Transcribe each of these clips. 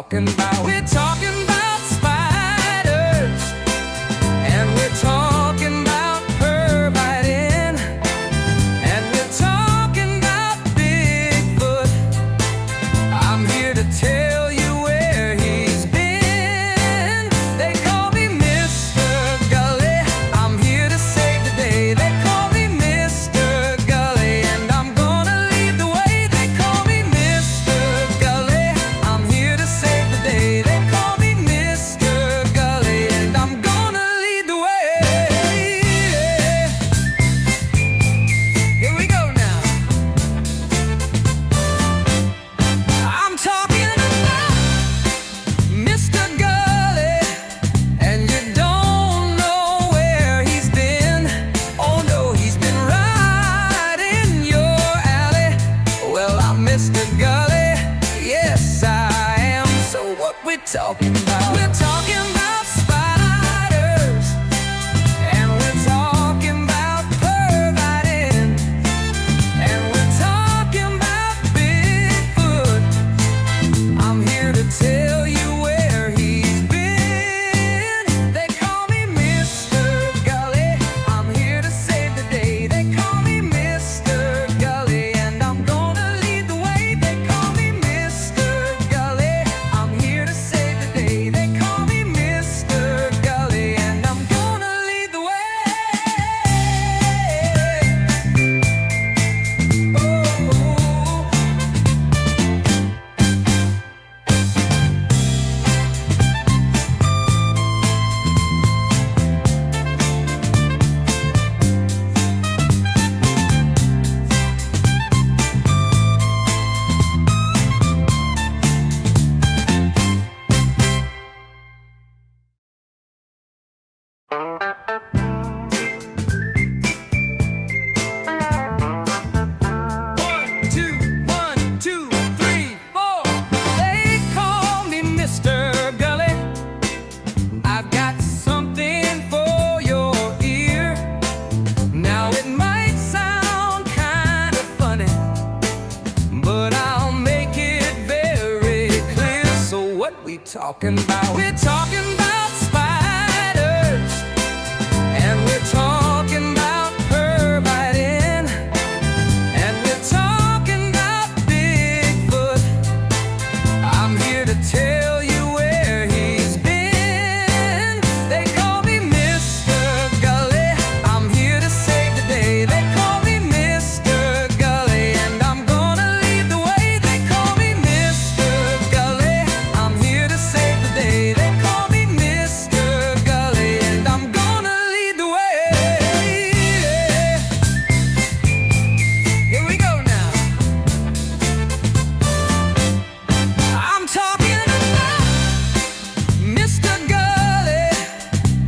talking about? We're talking about spiders, and we're talking about pervitin', and we're talking about Bigfoot. I'm here to tell you where he's been. They call me Mr. Gulley. I'm here to save the day. They call me Mr. Gulley, and I'm gonna lead the way. They call me Mr. Gulley. I'm here to save the day. They call me Mr. Gulley, and I'm gonna lead the way. Here we go now. I'm talking about Mr. Gulley, and you don't know where he's been. Oh no, he's been right in your alley. Well, I'm Mr. Gulley, yes I am. So what we talking about? We're talking about spiders, and we're talking about pervitin', and we're talking about Bigfoot. I'm here to tell you where he's been. They call me Mr. Gulley. I'm here to save the day. They call me Mr. Gulley, and I'm gonna lead the way. They call me Mr. Gulley. I'm here to save the day. They call me Mr. Gulley, and I'm gonna lead the way. Ooh. One, two, three, four. They call me Mr. Gulley. I've got something for your ear. Now it might sound kind of funny, but I'll make it very clear. So what we talking about? We're talking about spiders, and we're talking about pervitin', and we're talking about Bigfoot. I'm here to tell you where he's been. They call me Mr. Gulley. I'm here to save the day. They call me Mr. Gulley, and I'm gonna lead the way. They call me Mr. Gulley. I'm here to save the day. They call me Mr. Gulley, and I'm gonna lead the way. Here we go now. I'm talking about Mr. Gulley,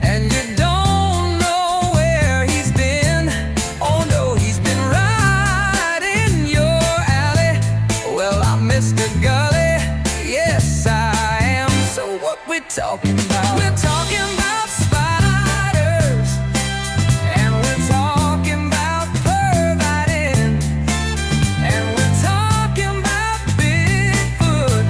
and you don't know where he's been. Oh no, he's been right in your alley. Well, I'm Mr. Gulley, yes I am. So what we talking about? We're talking about spiders, and we're talking about pervitin', and we're talking about Bigfoot.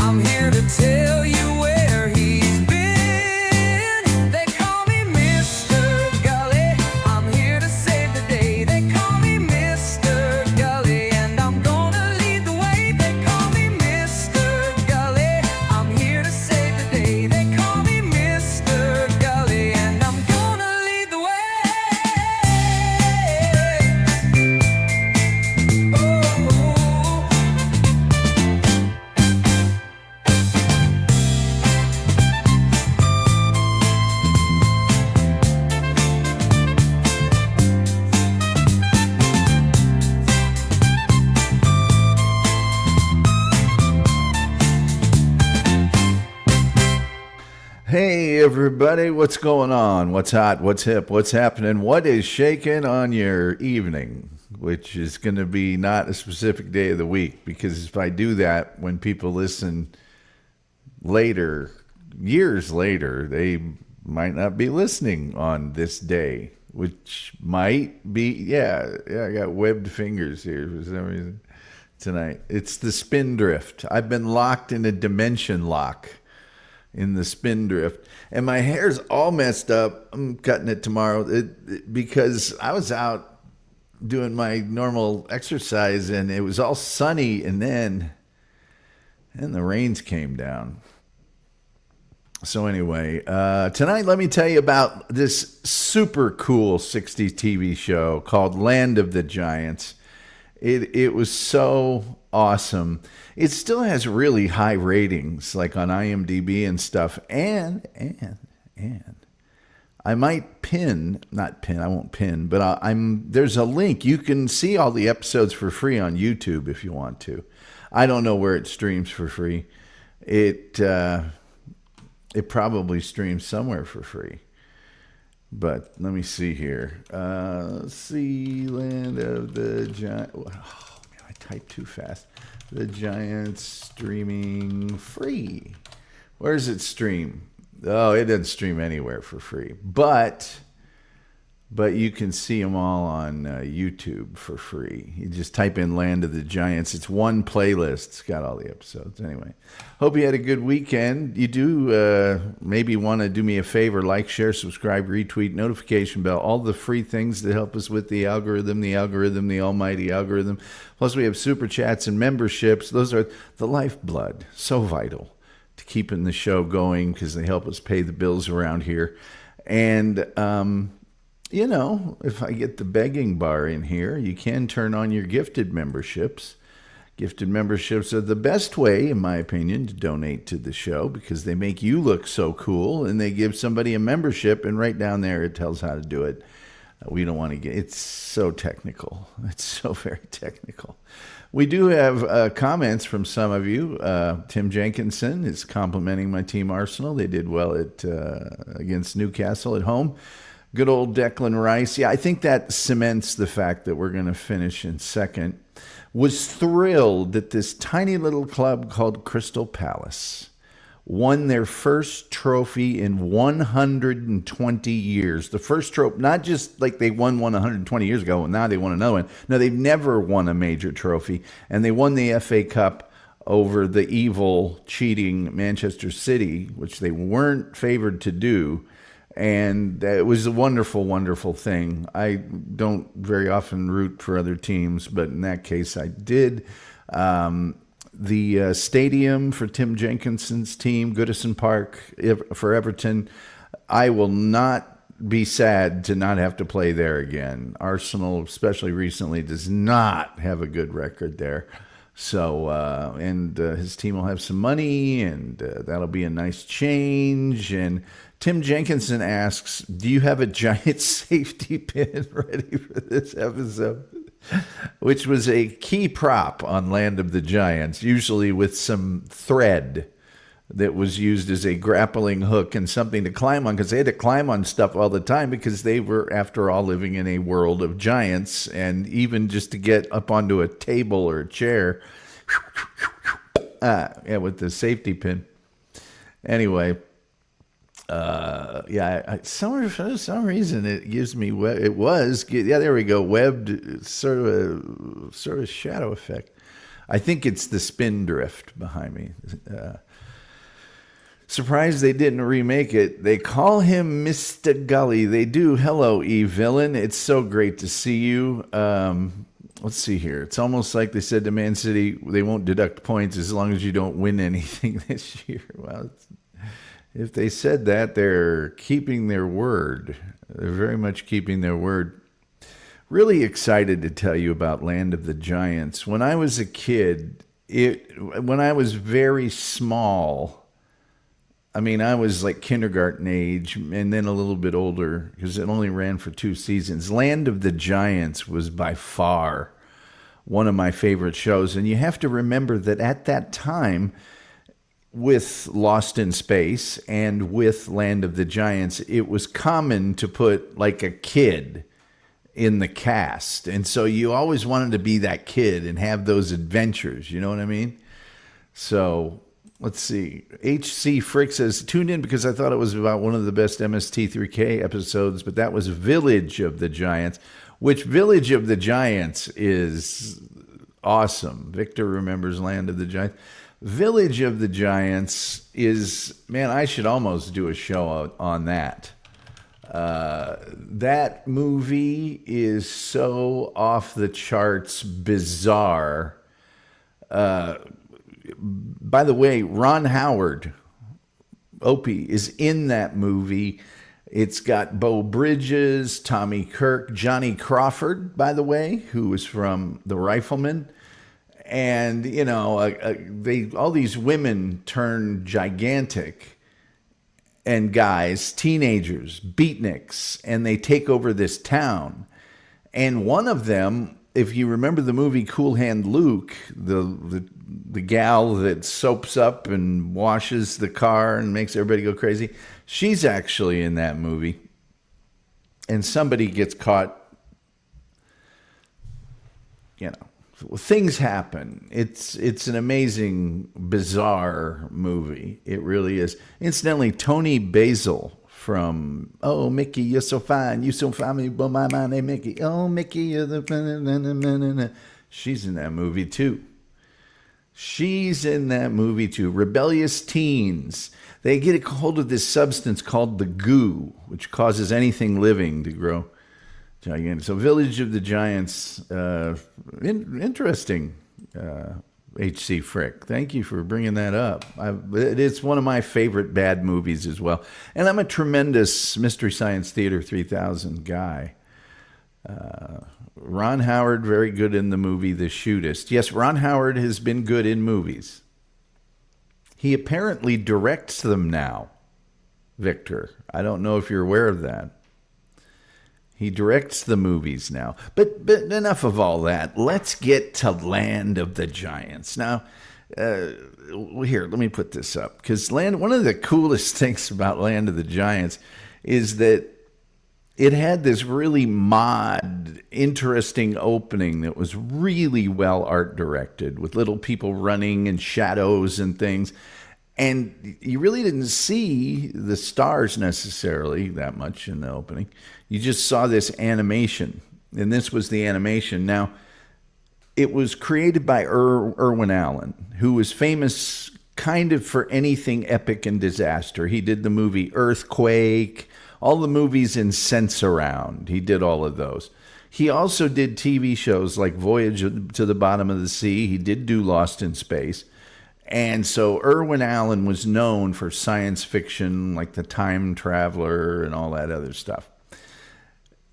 I'm here to tell you where he's been. They call me Mr. Gulley. I'm here to save the day. They call me Mr. Gulley, and I'm gonna lead the way. They call me Mr. Gulley. I'm here to save the day. They call me Mr. Gulley, and I'm gonna lead the way. Hey everybody, what's going on? What's hot? What's hip? What's happening? What is shaking on your evening? Which is going to be not a specific day of the week, because if I do that, when people listen later, years later, they might not be listening on this day, which might be, I got webbed fingers here for some reason. tonight. It's the Spindrift. I've been locked in a dimension lock in the Spindrift. And my hair's all messed up. I'm cutting it tomorrow because I was out doing my normal exercise and it was all sunny and then the rains came down. So anyway, tonight let me tell you about this super cool 60s TV show called Land of the Giants. It was so awesome. It still has really high ratings, like on IMDb and stuff. And I might I won't pin, but there's a link. You can see all the episodes for free on YouTube if you want to. I don't know where it streams for free. It probably streams somewhere for free. But let me see here. Let's see, Land of the Giants. Oh, man, I typed too fast. The Giants streaming free. Where does it stream? Oh, it doesn't stream anywhere for free. But you can see them all on YouTube for free. You just type in Land of the Giants. It's one playlist. It's got all the episodes. Anyway, hope you had a good weekend. You do maybe want to do me a favor, like, share, subscribe, retweet, notification bell, all the free things that help us with the algorithm, the almighty algorithm. Plus, we have super chats and memberships. Those are the lifeblood, so vital to keeping the show going because they help us pay the bills around here. And, you know, if I get the begging bar in here, you can turn on your gifted memberships. Gifted memberships are the best way, in my opinion, to donate to the show because they make you look so cool and they give somebody a membership, and right down there it tells how to do it. We don't want to get, it's so technical. It's so very technical. We do have comments from some of you. Tim Jenkinson is complimenting my team Arsenal. They did well against Newcastle at home. Good old Declan Rice. Yeah, I think that cements the fact that we're going to finish in second. Was thrilled that this tiny little club called Crystal Palace won their first trophy in 120 years. The first trophy, not just like they won one 120 years ago and now they won another one. No, they've never won a major trophy. And they won the FA Cup over the evil, cheating Manchester City, which they weren't favored to do. And it was a wonderful, wonderful thing. I don't very often root for other teams, but in that case I did. The stadium for Tim Jenkinson's team, Goodison Park for Everton, I will not be sad to not have to play there again. Arsenal, especially recently, does not have a good record there. So, his team will have some money, and that'll be a nice change. And Tim Jenkinson asks, do you have a giant safety pin ready for this episode? Which was a key prop on Land of the Giants, usually with some thread that was used as a grappling hook and something to climb on, because they had to climb on stuff all the time because they were, after all, living in a world of giants. And even just to get up onto a table or a chair, with the safety pin. Anyway, for some reason it gives me there we go, webbed, sort of a shadow effect. I think it's the Spindrift behind me. Surprised they didn't remake it. They call him Mr. Gulley. They do. Hello, E-Villain. It's so great to see you. Let's see here. It's almost like they said to Man City, they won't deduct points as long as you don't win anything this year. Well, if they said that, they're keeping their word. They're very much keeping their word. Really excited to tell you about Land of the Giants. When I was a kid, when I was very small, I mean, I was like kindergarten age and then a little bit older because it only ran for 2 seasons. Land of the Giants was by far one of my favorite shows. And you have to remember that at that time, with Lost in Space and with Land of the Giants, it was common to put like a kid in the cast. And so you always wanted to be that kid and have those adventures. You know what I mean? So let's see. HC Frick says, tuned in because I thought it was about one of the best MST3K episodes, but that was Village of the Giants, which Village of the Giants is awesome. Victor remembers Land of the Giants. Village of the Giants is, man, I should almost do a show on that. That movie is so off the charts bizarre. By the way, Ron Howard, Opie, is in that movie. It's got Beau Bridges, Tommy Kirk, Johnny Crawford, by the way, who was from The Rifleman. And, you know, all these women turn gigantic, and guys, teenagers, beatniks, and they take over this town. And one of them, if you remember the movie Cool Hand Luke, the gal that soaps up and washes the car and makes everybody go crazy, she's actually in that movie. And somebody gets caught, you know. Things happen. It's an amazing, bizarre movie. It really is. Incidentally, Tony Basil from Oh Mickey, you're so fine, you so fine, you blow my mind, hey Mickey. Oh Mickey, you're the. She's in that movie too. Rebellious teens. They get a hold of this substance called the goo, which causes anything living to grow gigantic. So Village of the Giants, interesting, H.C. Frick. Thank you for bringing that up. It's one of my favorite bad movies as well. And I'm a tremendous Mystery Science Theater 3000 guy. Ron Howard, very good in the movie The Shootist. Yes, Ron Howard has been good in movies. He apparently directs them now, Victor. I don't know if you're aware of that. He directs the movies now. But enough of all that. Let's get to Land of the Giants. Now, here, let me put this up. Because one of the coolest things about Land of the Giants is that it had this really interesting opening that was really well art directed, with little people running and shadows and things. And you really didn't see the stars necessarily that much in the opening. You just saw this animation, and this was the animation. Now, it was created by Irwin Allen, who was famous kind of for anything epic and disaster. He did the movie Earthquake, all the movies in Sense Around. He did all of those. He also did TV shows like Voyage to the Bottom of the Sea. He did do Lost in Space. And so Irwin Allen was known for science fiction, like The Time Traveler and all that other stuff.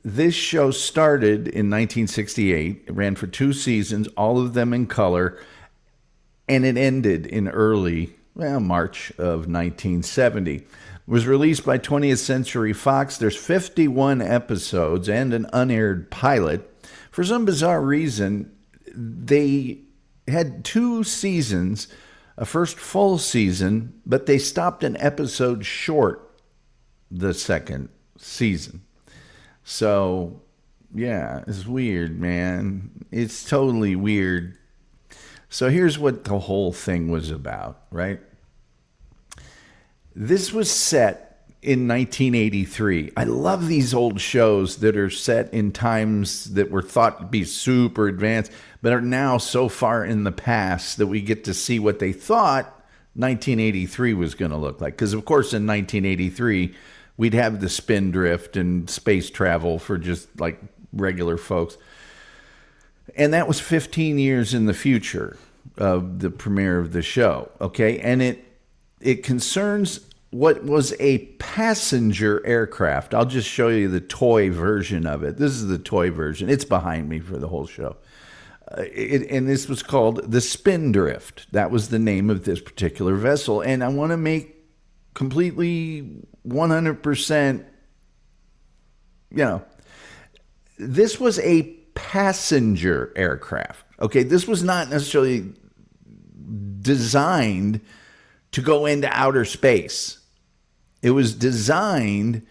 This show started in 1968. It ran for 2 seasons, all of them in color, and it ended in early March of 1970. It was released by 20th Century Fox. There's 51 episodes and an unaired pilot. For some bizarre reason, they had 2 seasons, a first full season, but they stopped an episode short the second season. So, yeah, it's weird, man. It's totally weird. So here's what the whole thing was about, right? This was set in 1983. I love these old shows that are set in times that were thought to be super advanced, but are now so far in the past that we get to see what they thought 1983 was going to look like. Because, of course, in 1983, we'd have the spindrift and space travel for just like regular folks. And that was 15 years in the future of the premiere of the show, okay? And it concerns what was a passenger aircraft. I'll just show you the toy version of it. This is the toy version. It's behind me for the whole show. And this was called the Spindrift. That was the name of this particular vessel. And I want to make completely 100%, this was a passenger aircraft. Okay, this was not necessarily designed to go into outer space. It was designed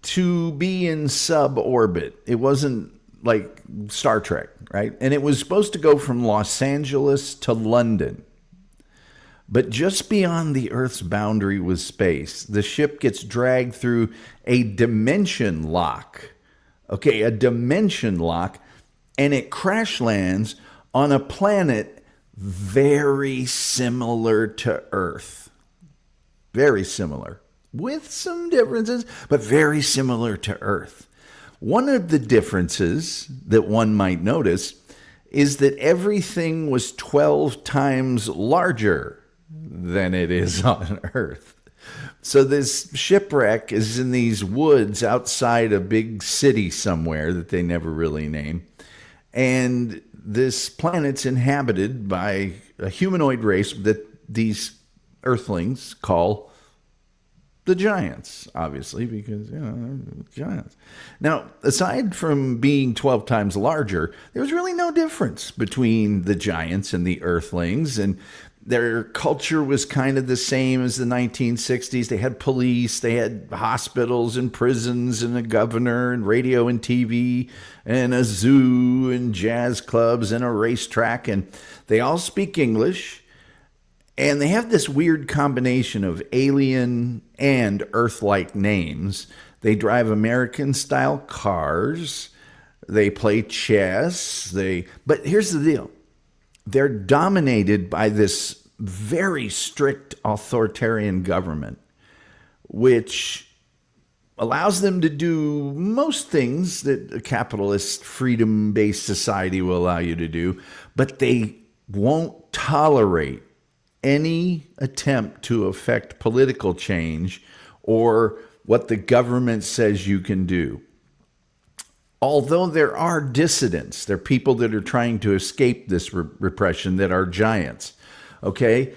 to be in suborbit. It wasn't like Star Trek, right? And it was supposed to go from Los Angeles to London. But just beyond the Earth's boundary with space, the ship gets dragged through a dimension lock. Okay, a dimension lock, and it crash lands on a planet very similar to Earth. Very similar. With some differences, but very similar to Earth. One of the differences that one might notice is that everything was 12 times larger than it is on Earth. So this shipwreck is in these woods outside a big city somewhere that they never really name. And this planet's inhabited by a humanoid race that these Earthlings call the Giants, obviously, because, they're giants. Now, aside from being 12 times larger, there was really no difference between the Giants and the Earthlings, and their culture was kind of the same as the 1960s. They had police, they had hospitals and prisons and a governor and radio and TV and a zoo and jazz clubs and a racetrack, and they all speak English. And they have this weird combination of alien and Earth-like names. They drive American-style cars. They play chess. But here's the deal. They're dominated by this very strict authoritarian government, which allows them to do most things that a capitalist, freedom-based society will allow you to do, but they won't tolerate any attempt to affect political change or what the government says you can do. Although there are dissidents, there are people that are trying to escape this repression that are giants, okay?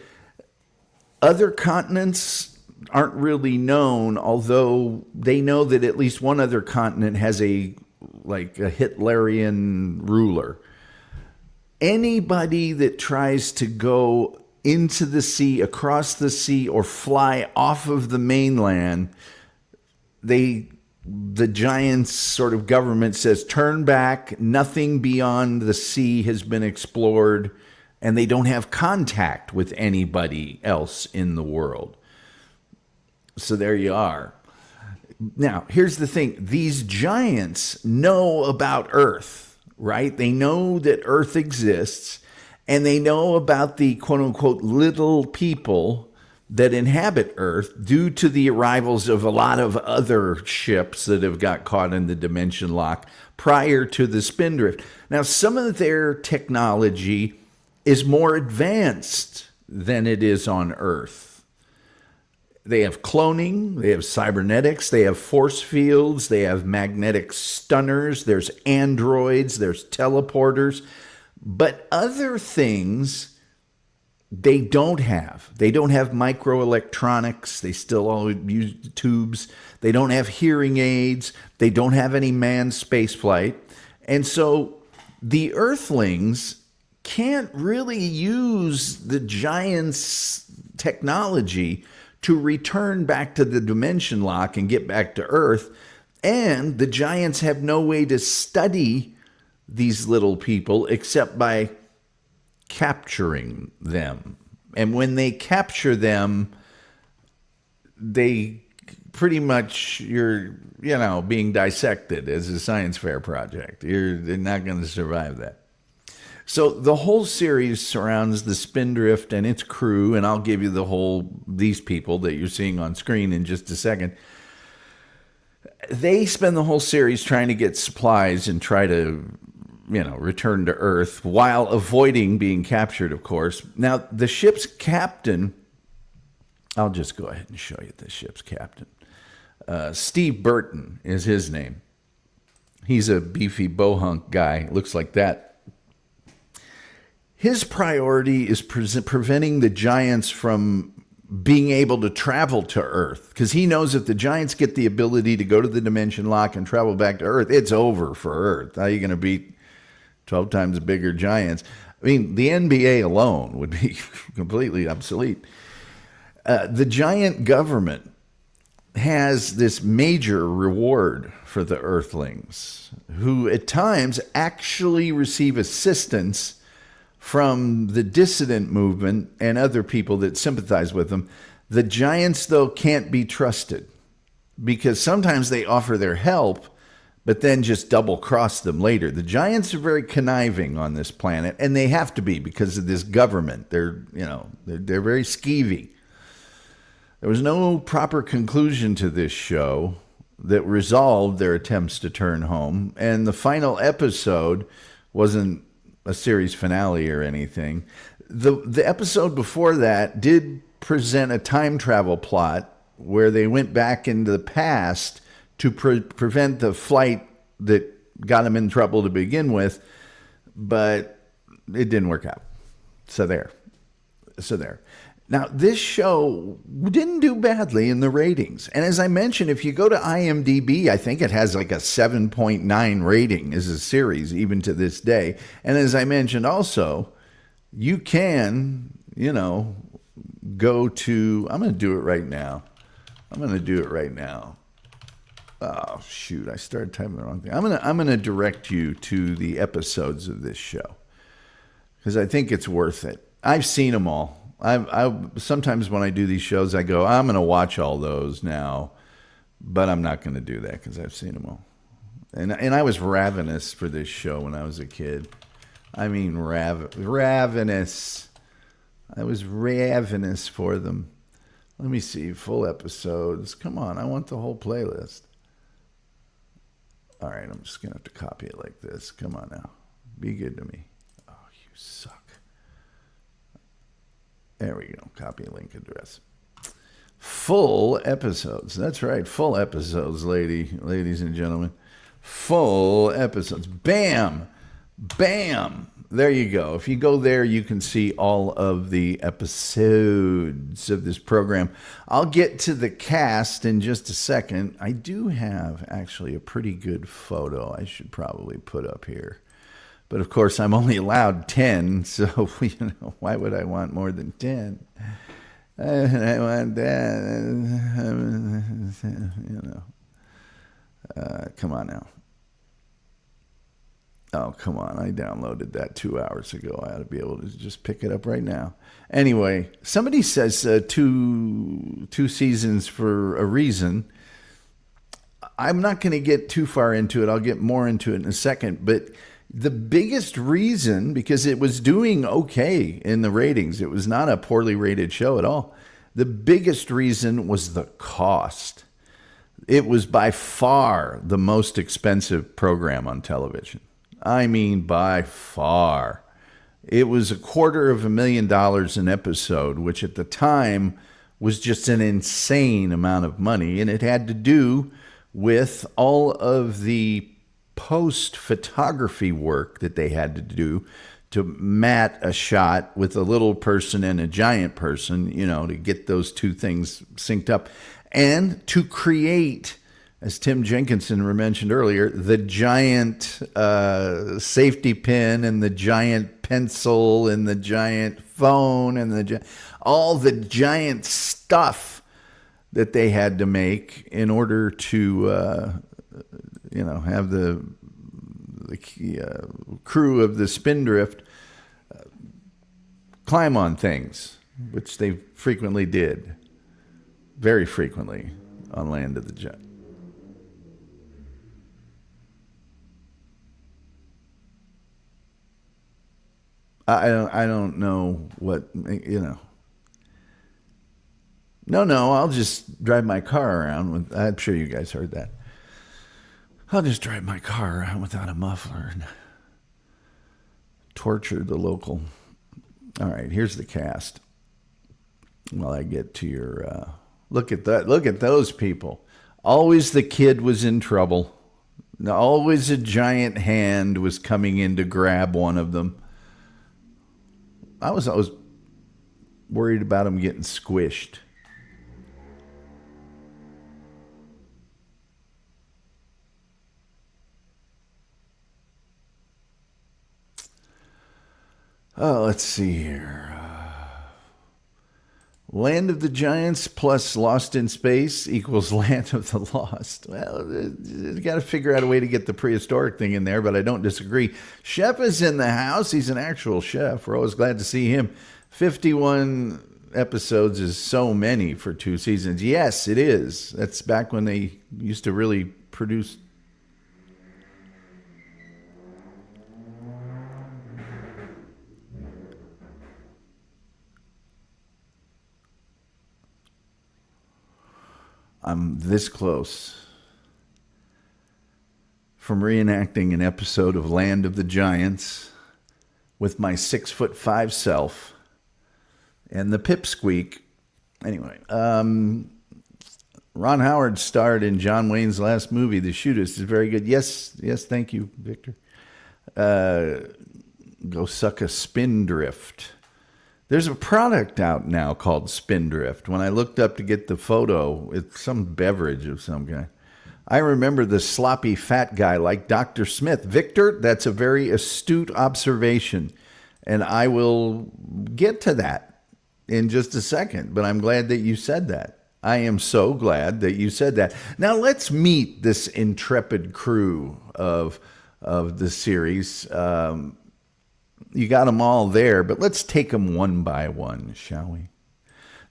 Other continents aren't really known, although they know that at least one other continent has a Hitlerian ruler. Anybody that tries to go into the sea, across the sea, or fly off of the mainland, the Giants' sort of government says, turn back, nothing beyond the sea has been explored, and they don't have contact with anybody else in the world. So there you are. Now, here's the thing. These giants know about Earth, right? They know that Earth exists, and they know about the quote-unquote little people that inhabit Earth due to the arrivals of a lot of other ships that have got caught in the dimension lock prior to the spindrift. Now, some of their technology is more advanced than it is on Earth. They have cloning, they have cybernetics, they have force fields, they have magnetic stunners, there's androids, there's teleporters. But other things they don't have. They don't have microelectronics. They still all use tubes. They don't have hearing aids. They don't have any manned spaceflight. And so the Earthlings can't really use the Giants' technology to return back to the dimension lock and get back to Earth. And the Giants have no way to study these little people except by capturing them. And when they capture them, they pretty much, you're being dissected as a science fair project. They're not going to survive that. So the whole series surrounds the Spindrift and its crew, and I'll give you these people that you're seeing on screen in just a second. They spend the whole series trying to get supplies and try to return to Earth while avoiding being captured, of course. Now, the ship's captain, I'll just go ahead and show you the ship's captain. Steve Burton is his name. He's a beefy bohunk guy, looks like that. His priority is preventing the Giants from being able to travel to Earth, because he knows if the Giants get the ability to go to the dimension lock and travel back to Earth, it's over for Earth. How are you going to beat 12 times bigger giants? I mean, the NBA alone would be completely obsolete. The giant government has this major reward for the Earthlings, who at times actually receive assistance from the dissident movement and other people that sympathize with them. The Giants, though, can't be trusted because sometimes they offer their help, but then just double cross them later. The Giants are very conniving on this planet, and they have to be because of this government. They're very skeevy. There was no proper conclusion to this show that resolved their attempts to turn home, and the final episode wasn't a series finale or anything. The episode before that did present a time travel plot where they went back into the past to prevent the flight that got them in trouble to begin with, but it didn't work out. So there. Now, this show didn't do badly in the ratings. And as I mentioned, if you go to IMDb, I think it has like a 7.9 rating as a series, even to this day. And as I mentioned also, you can, go to, I'm going to do it right now. Oh, shoot, I started typing the wrong thing. I'm going to direct you to the episodes of this show because I think it's worth it. I've seen them all. I sometimes when I do these shows, I go, I'm going to watch all those now, but I'm not going to do that because I've seen them all. And I was ravenous for this show when I was a kid. I mean, ravenous. I was ravenous for them. Let me see, full episodes. Come on, I want the whole playlist. All right, I'm just going to have to copy it like this. Come on now. Be good to me. Oh, you suck. There we go. Copy link address. Full episodes. That's right. Full episodes, ladies and gentlemen. Full episodes. Bam. Bam. There you go. If you go there, you can see all of the episodes of this program. I'll get to the cast in just a second. I do have actually a pretty good photo I should probably put up here. But of course, I'm only allowed 10, so why would I want more than 10? I want that, come on now. Oh, come on. I downloaded that 2 hours ago. I ought to be able to just pick it up right now. Anyway, somebody says two seasons for a reason. I'm not going to get too far into it. I'll get more into it in a second. But the biggest reason, because it was doing okay in the ratings, it was not a poorly rated show at all. The biggest reason was the cost. It was by far the most expensive program on television. I mean, by far. It was $250,000 an episode, which at the time was just an insane amount of money. And it had to do with all of the post-photography work that they had to do to mat a shot with a little person and a giant person, to get those two things synced up. And to create, as Tim Jenkinson mentioned earlier, the giant safety pin and the giant pencil and the giant phone and all the giant stuff that they had to make in order to, have the crew of the Spindrift climb on things, which they frequently did, very frequently on Land of the Giants. I don't know what, No, I'll just drive my car around I'm sure you guys heard that. I'll just drive my car around without a muffler and torture the local. All right, here's the cast. While I get to your, look at that. Look at those people. Always the kid was in trouble. Always a giant hand was coming in to grab one of them. I was always worried about him getting squished. Oh, let's see here. Land of the Giants plus Lost in Space equals Land of the Lost. Well, you got to figure out a way to get the prehistoric thing in there, but I don't disagree. Chef is in the house. He's an actual chef. We're always glad to see him. 51 episodes is so many for 2 seasons. Yes, it is. That's back when they used to really produce I'm this close from reenacting an episode of Land of the Giants with my 6'5" self and the pipsqueak. Anyway, Ron Howard starred in John Wayne's last movie, The Shootist. It's very good. Yes, thank you, Victor. Go suck a Spindrift. There's a product out now called Spindrift. When I looked up to get the photo, it's some beverage of some kind. I remember the sloppy fat guy like Dr. Smith. Victor, that's a very astute observation, and I will get to that in just a second, but I'm glad that you said that. I am so glad that you said that. Now let's meet this intrepid crew of the series. You got them all there, but let's take them one by one, shall we?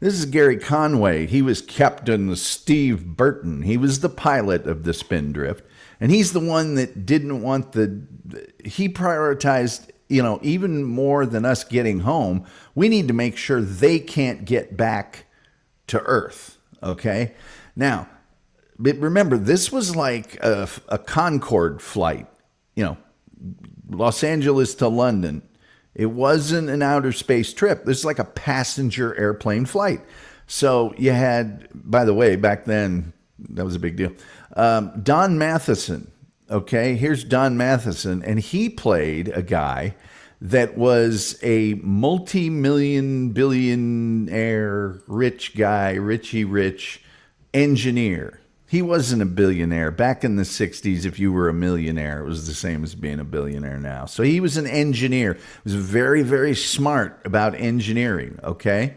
This is Gary Conway. He was Captain Steve Burton. He was the pilot of the Spindrift, and he's the one that didn't want he prioritized, even more than us getting home. We need to make sure they can't get back to Earth, okay? Now, but remember, this was like a Concorde flight, Los Angeles to London. It wasn't an outer space trip. This is like a passenger airplane flight. So you had, by the way, back then, that was a big deal. Don Matheson, okay? Here's Don Matheson, and he played a guy that was a multi-million, billionaire, rich guy, rich engineer. He wasn't a billionaire. Back in the 60s, if you were a millionaire, it was the same as being a billionaire now. So he was an engineer. He was very, very smart about engineering, okay?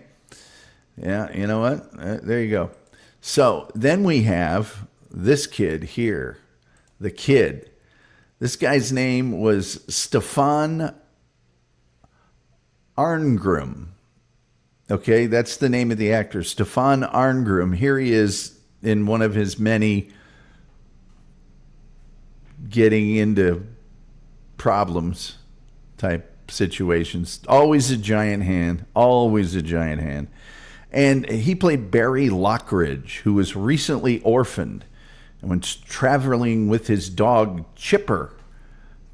Yeah, you know what? There you go. So then we have this kid here, the kid. This guy's name was Stefan Arngrim. Okay, that's the name of the actor, Stefan Arngrim. Here he is in one of his many getting into problems type situations. Always a giant hand. And he played Barry Lockridge, who was recently orphaned and was traveling with his dog Chipper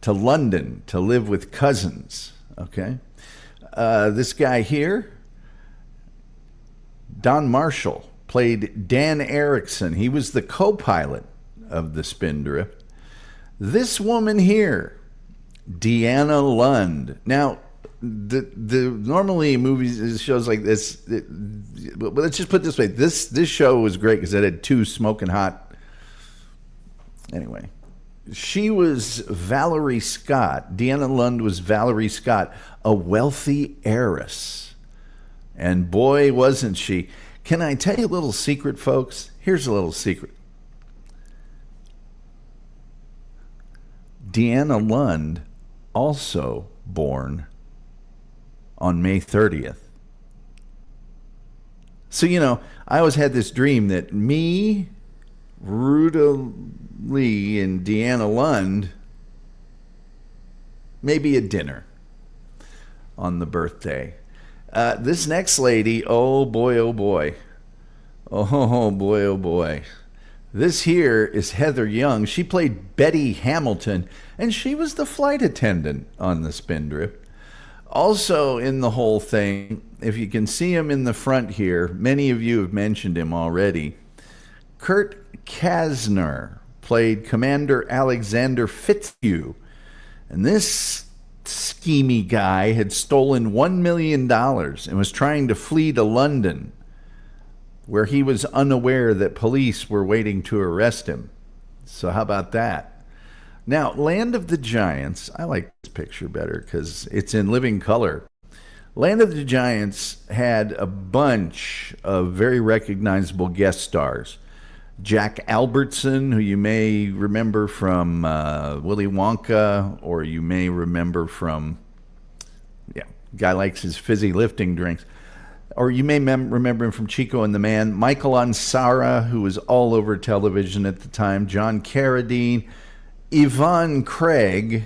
to London to live with cousins. Okay. This guy here, Don Marshall, played Dan Erickson. He was the co-pilot of the Spindrift. This woman here, Deanna Lund. Now, the normally movies, shows like this, but let's just put it this way. This show was great because it had two smoking hot. Anyway, she was Valerie Scott. Deanna Lund was Valerie Scott, a wealthy heiress. And boy, wasn't she. Can I tell you a little secret, folks? Here's a little secret. Deanna Lund, also born on May 30th. So, I always had this dream that me, Ruta Lee, and Deanna Lund, maybe a dinner on the birthday. This next lady, oh boy, oh boy. Oh boy, oh boy. This here is Heather Young. She played Betty Hamilton, and she was the flight attendant on the Spindrift. Also in the whole thing, if you can see him in the front here, many of you have mentioned him already. Kurt Kasner played Commander Alexander Fitzhugh. And this schemy guy had stolen $1 million and was trying to flee to London, where he was unaware that police were waiting to arrest him. So how about that? Now, Land of the Giants, I like this picture better because it's in living color. Land of the Giants had a bunch of very recognizable guest stars. Jack Albertson, who you may remember from Willy Wonka, or you may remember from, guy likes his fizzy lifting drinks. Or you may remember him from Chico and the Man. Michael Ansara, who was all over television at the time. John Carradine. Yvonne Craig.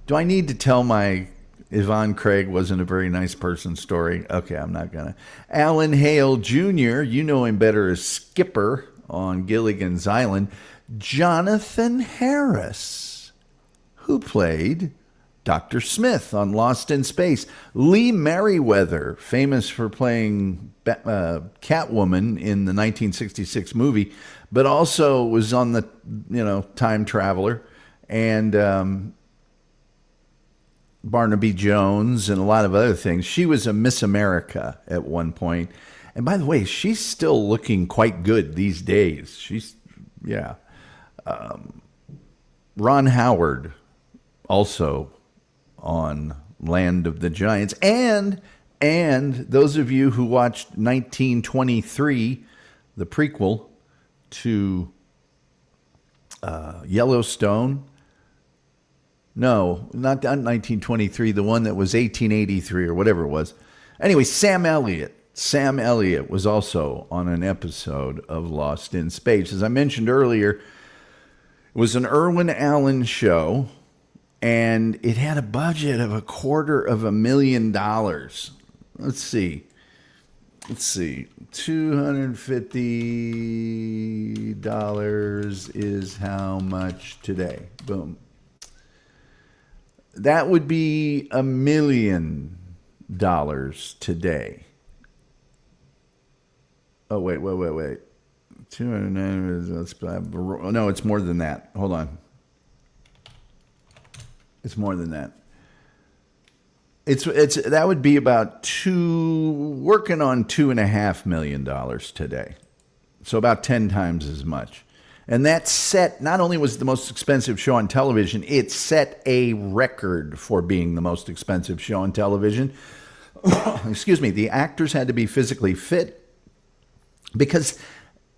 Do I need to tell my Yvonne Craig wasn't a very nice person story? Okay, I'm not going to. Alan Hale Jr., you know him better as Skipper on Gilligan's Island, Jonathan Harris, who played Dr. Smith on Lost in Space. Lee Merriweather, famous for playing Catwoman in the 1966 movie, but also was on the, Time Traveler, and Barnaby Jones and a lot of other things. She was a Miss America at one point. And by the way, she's still looking quite good these days. Ron Howard, also on Land of the Giants. And those of you who watched 1923, the prequel to Yellowstone. No, not 1923, the one that was 1883 or whatever it was. Anyway, Sam Elliott was also on an episode of Lost in Space. As I mentioned earlier, it was an Irwin Allen show, and it had a budget of $250,000. Let's see. $250 is how much today? Boom. That would be $1 million today. Oh, wait. 209. No, it's more than that. Hold on. It's more than that. It's that would be about working on $2.5 million today. So about 10 times as much. And that set not only was the most expensive show on television, it set a record for being the most expensive show on television. Excuse me. The actors had to be physically fit because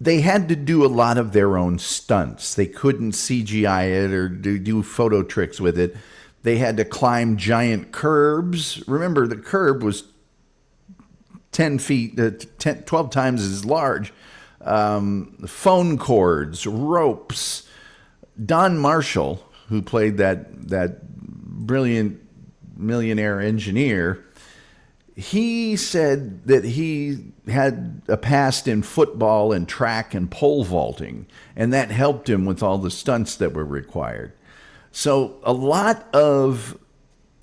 they had to do a lot of their own stunts. They couldn't CGI it or do photo tricks with it. They had to climb giant curbs. Remember, the curb was 12 times as large. Phone cords, ropes. Don Marshall, who played that brilliant millionaire engineer, he said that he had a past in football and track and pole vaulting, and that helped him with all the stunts that were required. So a lot of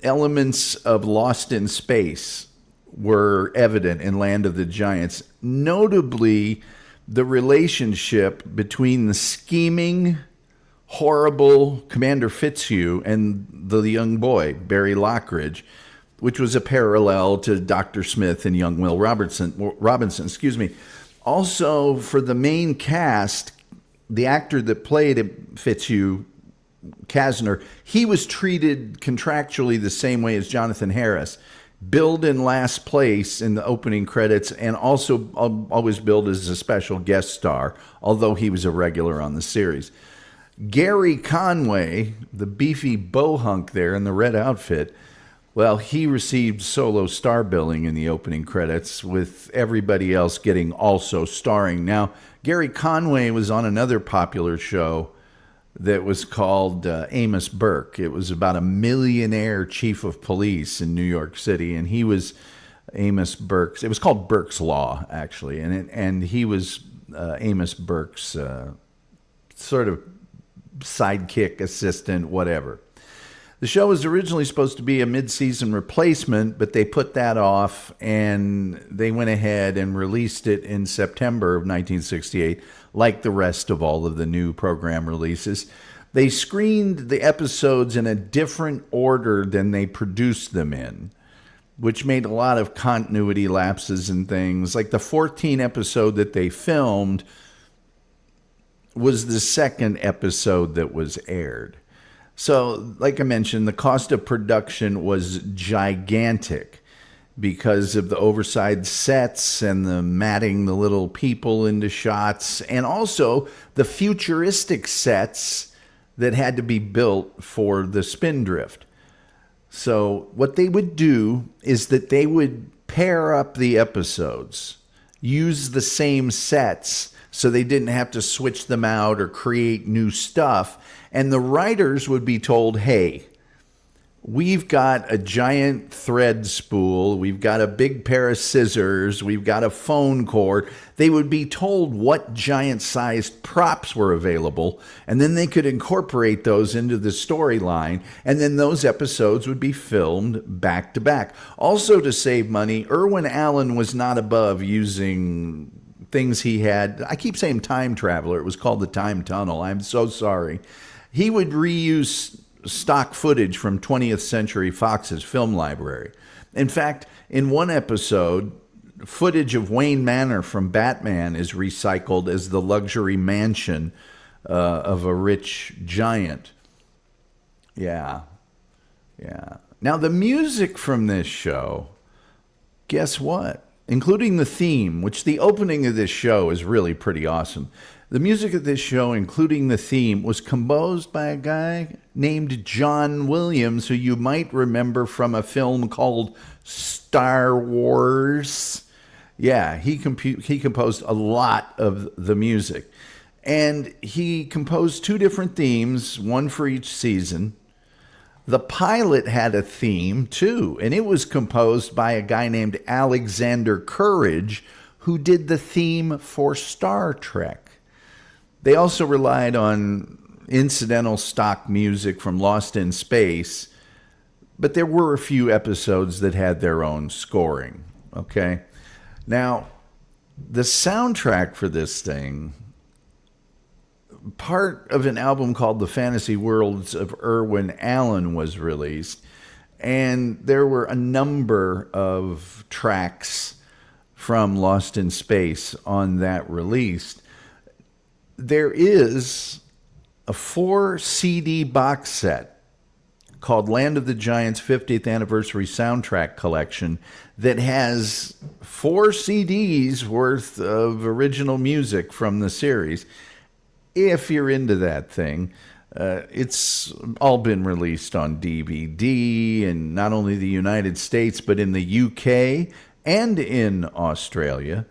elements of Lost in Space were evident in Land of the Giants, notably the relationship between the scheming, horrible Commander Fitzhugh and the young boy, Barry Lockridge, which was a parallel to Dr. Smith and young Will Robinson. Also, for the main cast, the actor that played Fitzhugh, Kasner, he was treated contractually the same way as Jonathan Harris. Billed in last place in the opening credits, and also always billed as a special guest star, although he was a regular on the series. Gary Conway, the beefy bohunk there in the red outfit, well, he received solo star billing in the opening credits, with everybody else getting also starring. Now, Gary Conway was on another popular show that was called Amos Burke. It was about a millionaire chief of police in New York City, and he was Amos Burke's. It was called Burke's Law, actually, and he was Amos Burke's sort of sidekick, assistant, whatever. The show was originally supposed to be a mid-season replacement, but they put that off, and they went ahead and released it in September of 1968, like the rest of all of the new program releases. They screened the episodes in a different order than they produced them in, which made a lot of continuity lapses and things. Like the 14 episode that they filmed was the second episode that was aired. So, like I mentioned, the cost of production was gigantic because of the oversized sets and the matting the little people into shots, and also the futuristic sets that had to be built for the Spindrift. So what they would do is that they would pair up the episodes, use the same sets so they didn't have to switch them out or create new stuff. And the writers would be told, hey, We've got a giant thread spool. We've got a big pair of scissors. We've got a phone cord. They would be told what giant-sized props were available, and then they could incorporate those into the storyline, and then those episodes would be filmed back to back. Also, to save money, Irwin Allen was not above using things he had. I keep saying time traveler. It was called the time tunnel. I'm so sorry. He would reuse stock footage from 20th Century Fox's film library. In fact, in one episode, footage of Wayne Manor from Batman is recycled as the luxury mansion of a rich giant. Yeah. Now, the music from this show, guess what? Including the theme, which the opening of this show is really pretty awesome. The music of this show, including the theme, was composed by a guy named John Williams, who you might remember from a film called Star Wars. Yeah, he composed a lot of the music. And he composed 2 different themes, one for each season. The pilot had a theme, too, and it was composed by a guy named Alexander Courage, who did the theme for Star Trek. They also relied on incidental stock music from Lost in Space, but there were a few episodes that had their own scoring, okay? Now, the soundtrack for this thing, part of an album called The Fantasy Worlds of Irwin Allen was released, and there were a number of tracks from Lost in Space on that release. There is a 4 CD box set called Land of the Giants 50th Anniversary Soundtrack Collection that has 4 CDs worth of original music from the series. If you're into that thing, it's all been released on DVD in not only the United States, but in the UK and in Australia.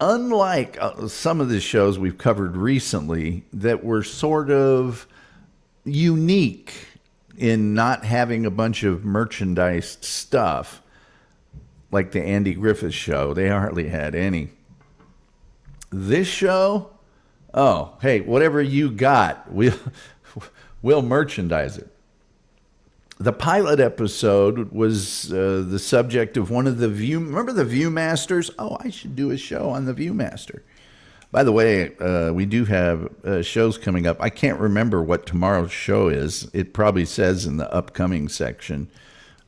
Unlike some of the shows we've covered recently that were sort of unique in not having a bunch of merchandised stuff, like the Andy Griffith Show, they hardly had any. This show, oh, hey, whatever you got, we'll merchandise it. The pilot episode was the subject of one of the remember the Viewmasters? Oh, I should do a show on the Viewmaster. By the way, we do have shows coming up. I can't remember what tomorrow's show is. It probably says in the upcoming section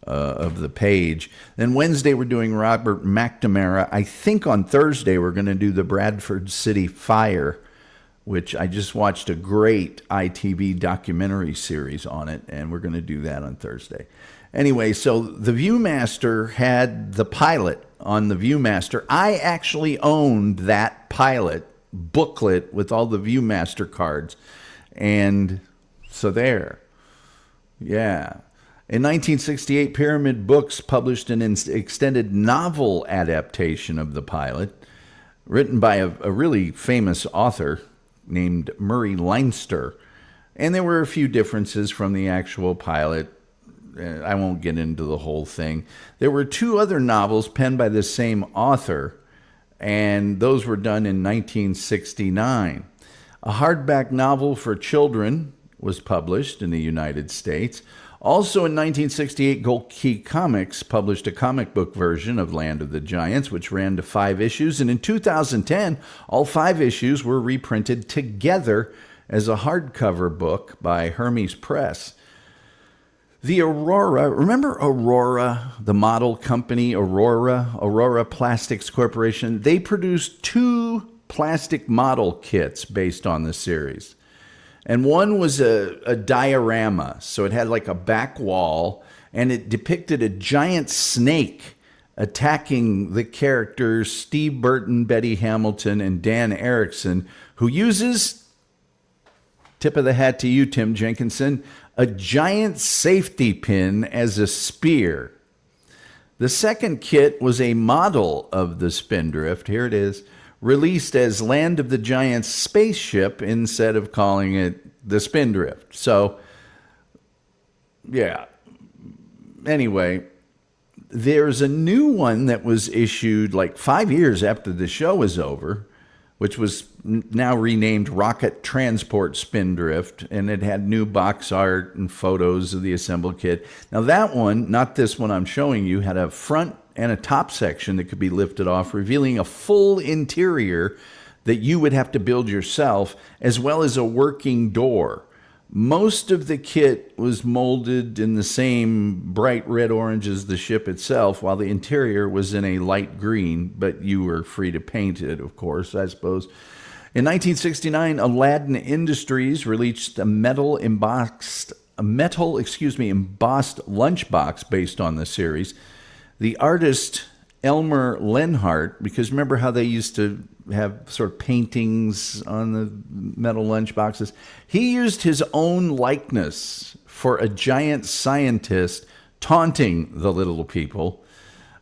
of the page. Then Wednesday, we're doing Robert McNamara. I think on Thursday, we're going to do the Bradford City Fire, which I just watched a great ITV documentary series on it, and we're going to do that on Thursday. Anyway, so the Viewmaster had the pilot on the Viewmaster. I actually owned that pilot booklet with all the Viewmaster cards, and so there. Yeah. In 1968, Pyramid Books published an extended novel adaptation of the pilot, written by a really famous author named Murray Leinster. And there were a few differences from the actual pilot. I won't get into the whole thing. There were 2 other novels penned by the same author, and those were done in 1969. A hardback novel for children was published in the United States. Also in 1968, Gold Key Comics published a comic book version of Land of the Giants, which ran to 5 issues. And in 2010, all 5 issues were reprinted together as a hardcover book by Hermes Press. The Aurora, remember Aurora, the model company, Aurora Plastics Corporation? They produced 2 plastic model kits based on the series. And one was a diorama, so it had like a back wall, and it depicted a giant snake attacking the characters Steve Burton, Betty Hamilton, and Dan Erickson, who uses, tip of the hat to you, Tim Jenkinson, a giant safety pin as a spear. The second kit was a model of the Spindrift. Here it is. Released as Land of the Giants spaceship instead of calling it the Spindrift. So, yeah, anyway, there's a new one that was issued like 5 years after the show was over, which was now renamed Rocket Transport Spindrift, and it had new box art and photos of the assembled kit. Now that one, not this one I'm showing you, had a front and a top section that could be lifted off, revealing a full interior that you would have to build yourself, as well as a working door. Most of the kit was molded in the same bright red-orange as the ship itself, while the interior was in a light green, but you were free to paint it, of course, I suppose. In 1969, Aladdin Industries released a metal embossed lunchbox based on the series. The artist Elmer Lenhart, because remember how they used to have sort of paintings on the metal lunchboxes? He used his own likeness for a giant scientist taunting the little people.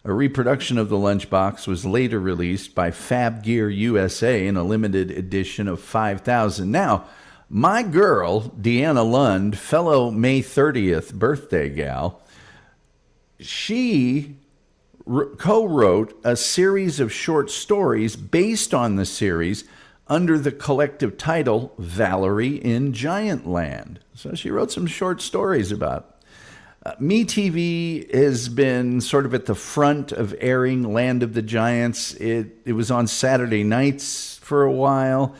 A reproduction of the lunchbox was later released by Fab Gear USA in a limited edition of 5,000. Now, my girl, Deanna Lund, fellow May 30th birthday gal, she co-wrote a series of short stories based on the series under the collective title Valerie in Giantland. So she wrote some short stories about it. MeTV has been sort of at the front of airing Land of the Giants. It was on Saturday nights for a while.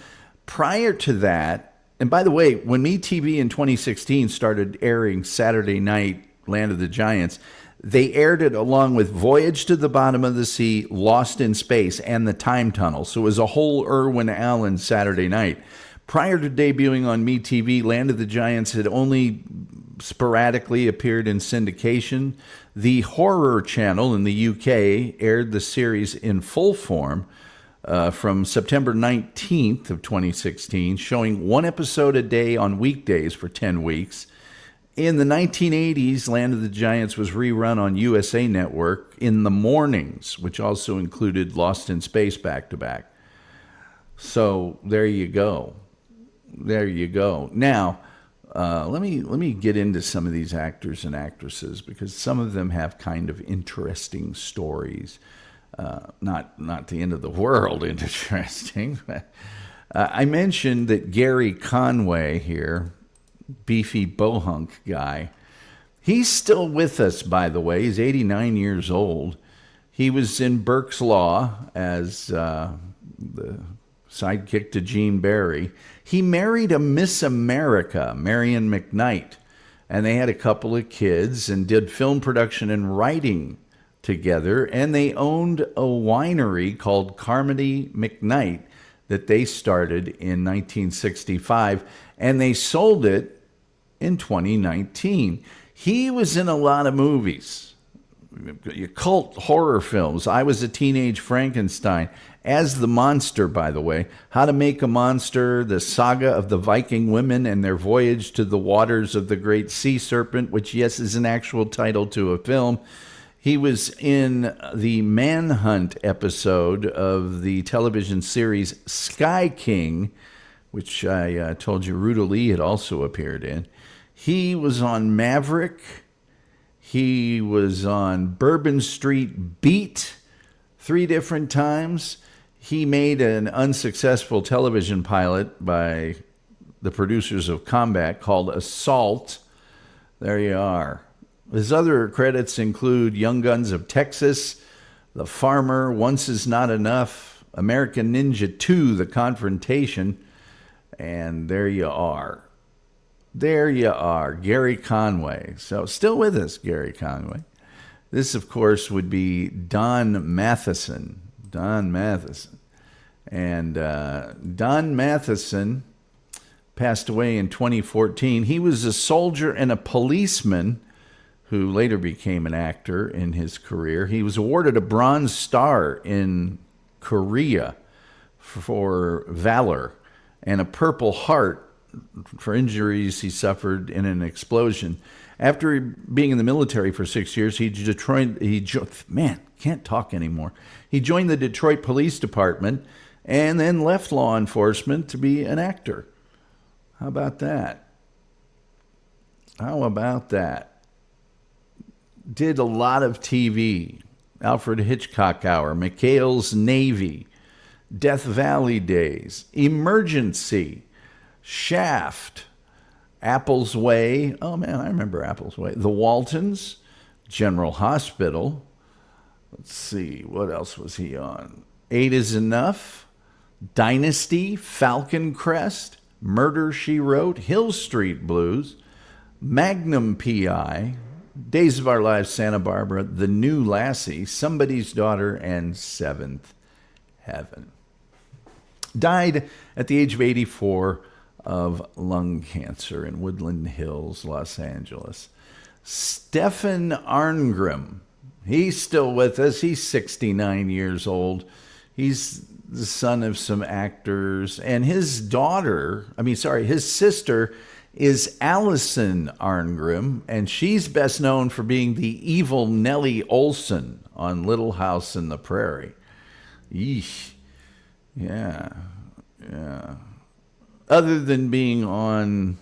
Prior to that, and by the way, when MeTV in 2016 started airing Saturday night Land of the Giants, they aired it along with Voyage to the Bottom of the Sea, Lost in Space, and The Time Tunnel. So it was a whole Irwin Allen Saturday night. Prior to debuting on MeTV, Land of the Giants had only sporadically appeared in syndication. The Horror Channel in the UK aired the series in full form from September 19th of 2016, showing one episode a day on weekdays for 10 weeks. In the 1980s, Land of the Giants was rerun on USA Network in the mornings, which also included Lost in Space back-to-back. So there you go. There you go. Now, let me get into some of these actors and actresses, because some of them have kind of interesting stories. Not the end of the world interesting. I mentioned that Gary Conway here, beefy bohunk guy, he's still with us, by the way. He's 89 years old. He was in Burke's Law as the sidekick to Gene Barry. He married a Miss America, Marion McKnight, and they had a couple of kids and did film production and writing together, and they owned a winery called Carmody McKnight that they started in 1965, and they sold it in 2019. He was in a lot of movies, cult horror films. I Was a Teenage Frankenstein, as the monster, by the way, How to Make a Monster, The Saga of the Viking Women and Their Voyage to the Waters of the Great Sea Serpent, which, yes, is an actual title to a film. He was in the Manhunt episode of the television series Sky King, which I told you Ruta Lee had also appeared in. He was on Maverick. He was on Bourbon Street Beat 3 different times. He made an unsuccessful television pilot by the producers of Combat called Assault. There you are. His other credits include Young Guns of Texas, The Farmer, Once Is Not Enough, American Ninja 2, The Confrontation, and there you are. There you are, Gary Conway. So still with us, Gary Conway. This, of course, would be Don Matheson. Don Matheson. And Don Matheson passed away in 2014. He was a soldier and a policeman who later became an actor in his career. He was awarded a Bronze Star in Korea for valor and a Purple Heart for injuries he suffered in an explosion. After being in the military for 6 years, he joined the Detroit Police Department and then left law enforcement to be an actor. How about that? How about that? did a lot of TV. Alfred Hitchcock Hour, McHale's Navy, Death Valley Days, Emergency, Shaft, Apple's Way. Oh, man, I remember Apple's Way. The Waltons, General Hospital. Let's see, what else was he on? 8 is Enough, Dynasty, Falcon Crest, Murder, She Wrote, Hill Street Blues, Magnum P.I., Days of Our Lives, Santa Barbara, The New Lassie, Somebody's Daughter, and Seventh Heaven. Died at the age of 84 of lung cancer in Woodland Hills, Los Angeles. Stefan Arngrim, he's still with us. He's 69 years old. He's the son of some actors, and his sister is Allison Arngrim, and she's best known for being the evil Nellie Olson on Little House in the Prairie. Yeesh. Yeah. Other than being on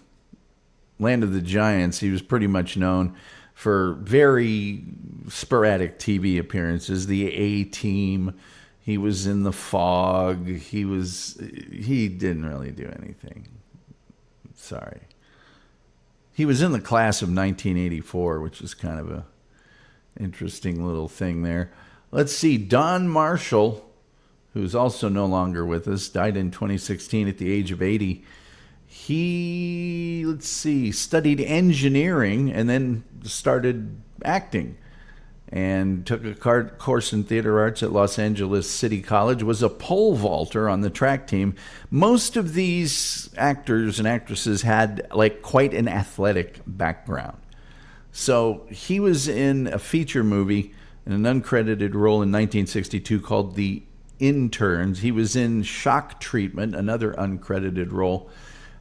Land of the Giants, he was pretty much known for very sporadic TV appearances. The A-Team. He was in The Fog. He didn't really do anything. Sorry. He was in the class of 1984, which is kind of a interesting little thing there. Let's see. Don Marshall, who's also no longer with us, died in 2016 at the age of 80. He, studied engineering and then started acting, and took a course in theater arts at Los Angeles City College, was a pole vaulter on the track team. Most of these actors and actresses had quite an athletic background. So he was in a feature movie in an uncredited role in 1962 called The Interns. He was in Shock Treatment, another uncredited role.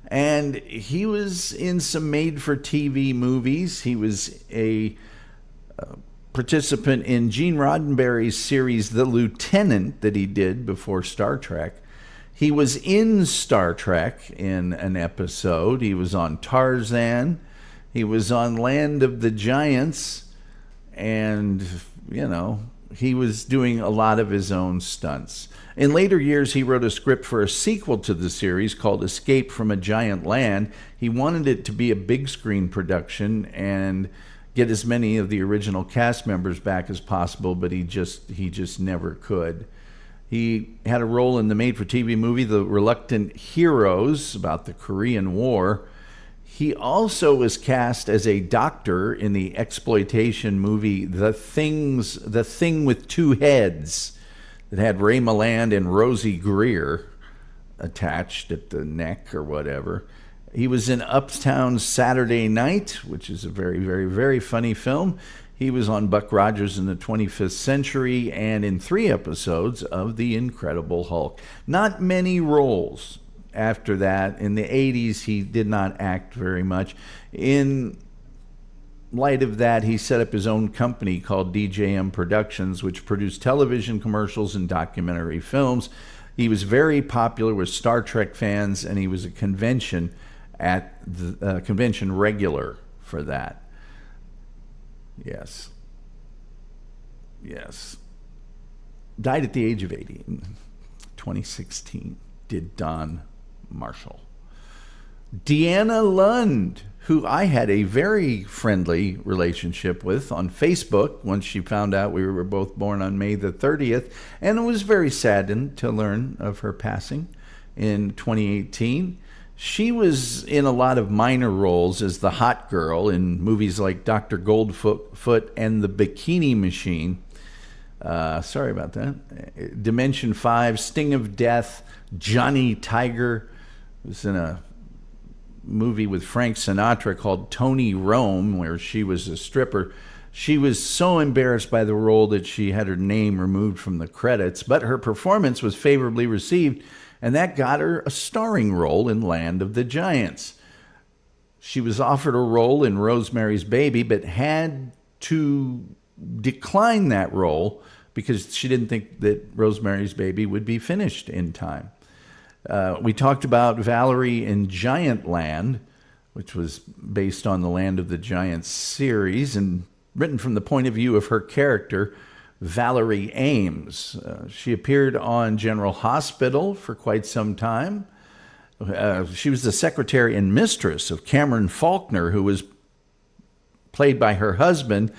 And he was in some made-for-TV movies. He was a participant in Gene Roddenberry's series The Lieutenant that he did before Star Trek. He was in Star Trek in an episode. He was on Tarzan. He was on Land of the Giants. And, he was doing a lot of his own stunts. In later years, he wrote a script for a sequel to the series called Escape from a Giant Land. He wanted it to be a big screen production and get as many of the original cast members back as possible, but he just never could. He had a role in the made-for-TV movie The Reluctant Heroes, about the Korean War. He also was cast as a doctor in the exploitation movie The Thing with Two Heads, that had Ray Milland and Rosie Greer attached at the neck or whatever. He was in Uptown Saturday Night, which is a very, very, very funny film. He was on Buck Rogers in the 25th Century and in 3 episodes of The Incredible Hulk. Not many roles after that. In the 80s, he did not act very much. In light of that, he set up his own company called DJM Productions, which produced television commercials and documentary films. He was very popular with Star Trek fans, and he was a convention regular for that. Yes. Died at the age of 80 in 2016, did Don Marshall. Deanna Lund, who I had a very friendly relationship with on Facebook once she found out we were both born on May the 30th, and was very saddened to learn of her passing in 2018. She was in a lot of minor roles as the hot girl in movies like Dr. Goldfoot and The Bikini Machine. Sorry about that. Dimension 5, Sting of Death, Johnny Tiger. Was in a movie with Frank Sinatra called Tony Rome, where she was a stripper. She was so embarrassed by the role that she had her name removed from the credits, but her performance was favorably received, and that got her a starring role in Land of the Giants. She was offered a role in Rosemary's Baby, but had to decline that role because she didn't think that Rosemary's Baby would be finished in time. We talked about Valerie in Giant Land, which was based on the Land of the Giants series, and written from the point of view of her character, Valerie Ames. She appeared on General Hospital for quite some time. She was the secretary and mistress of Cameron Faulkner, who was played by her husband,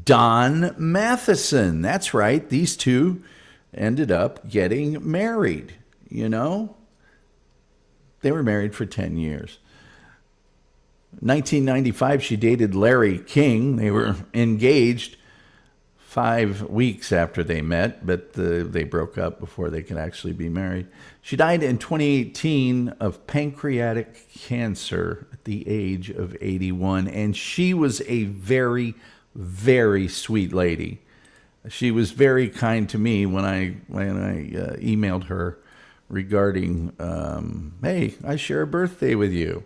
Don Matheson. That's right. These two ended up getting married, you know. They were married for 10 years. 1995, she dated Larry King. They were engaged 5 weeks after they met, but they broke up before they could actually be married. She died in 2018 of pancreatic cancer at the age of 81, and she was a very, very sweet lady. She was very kind to me when I emailed her regarding, hey, I share a birthday with you.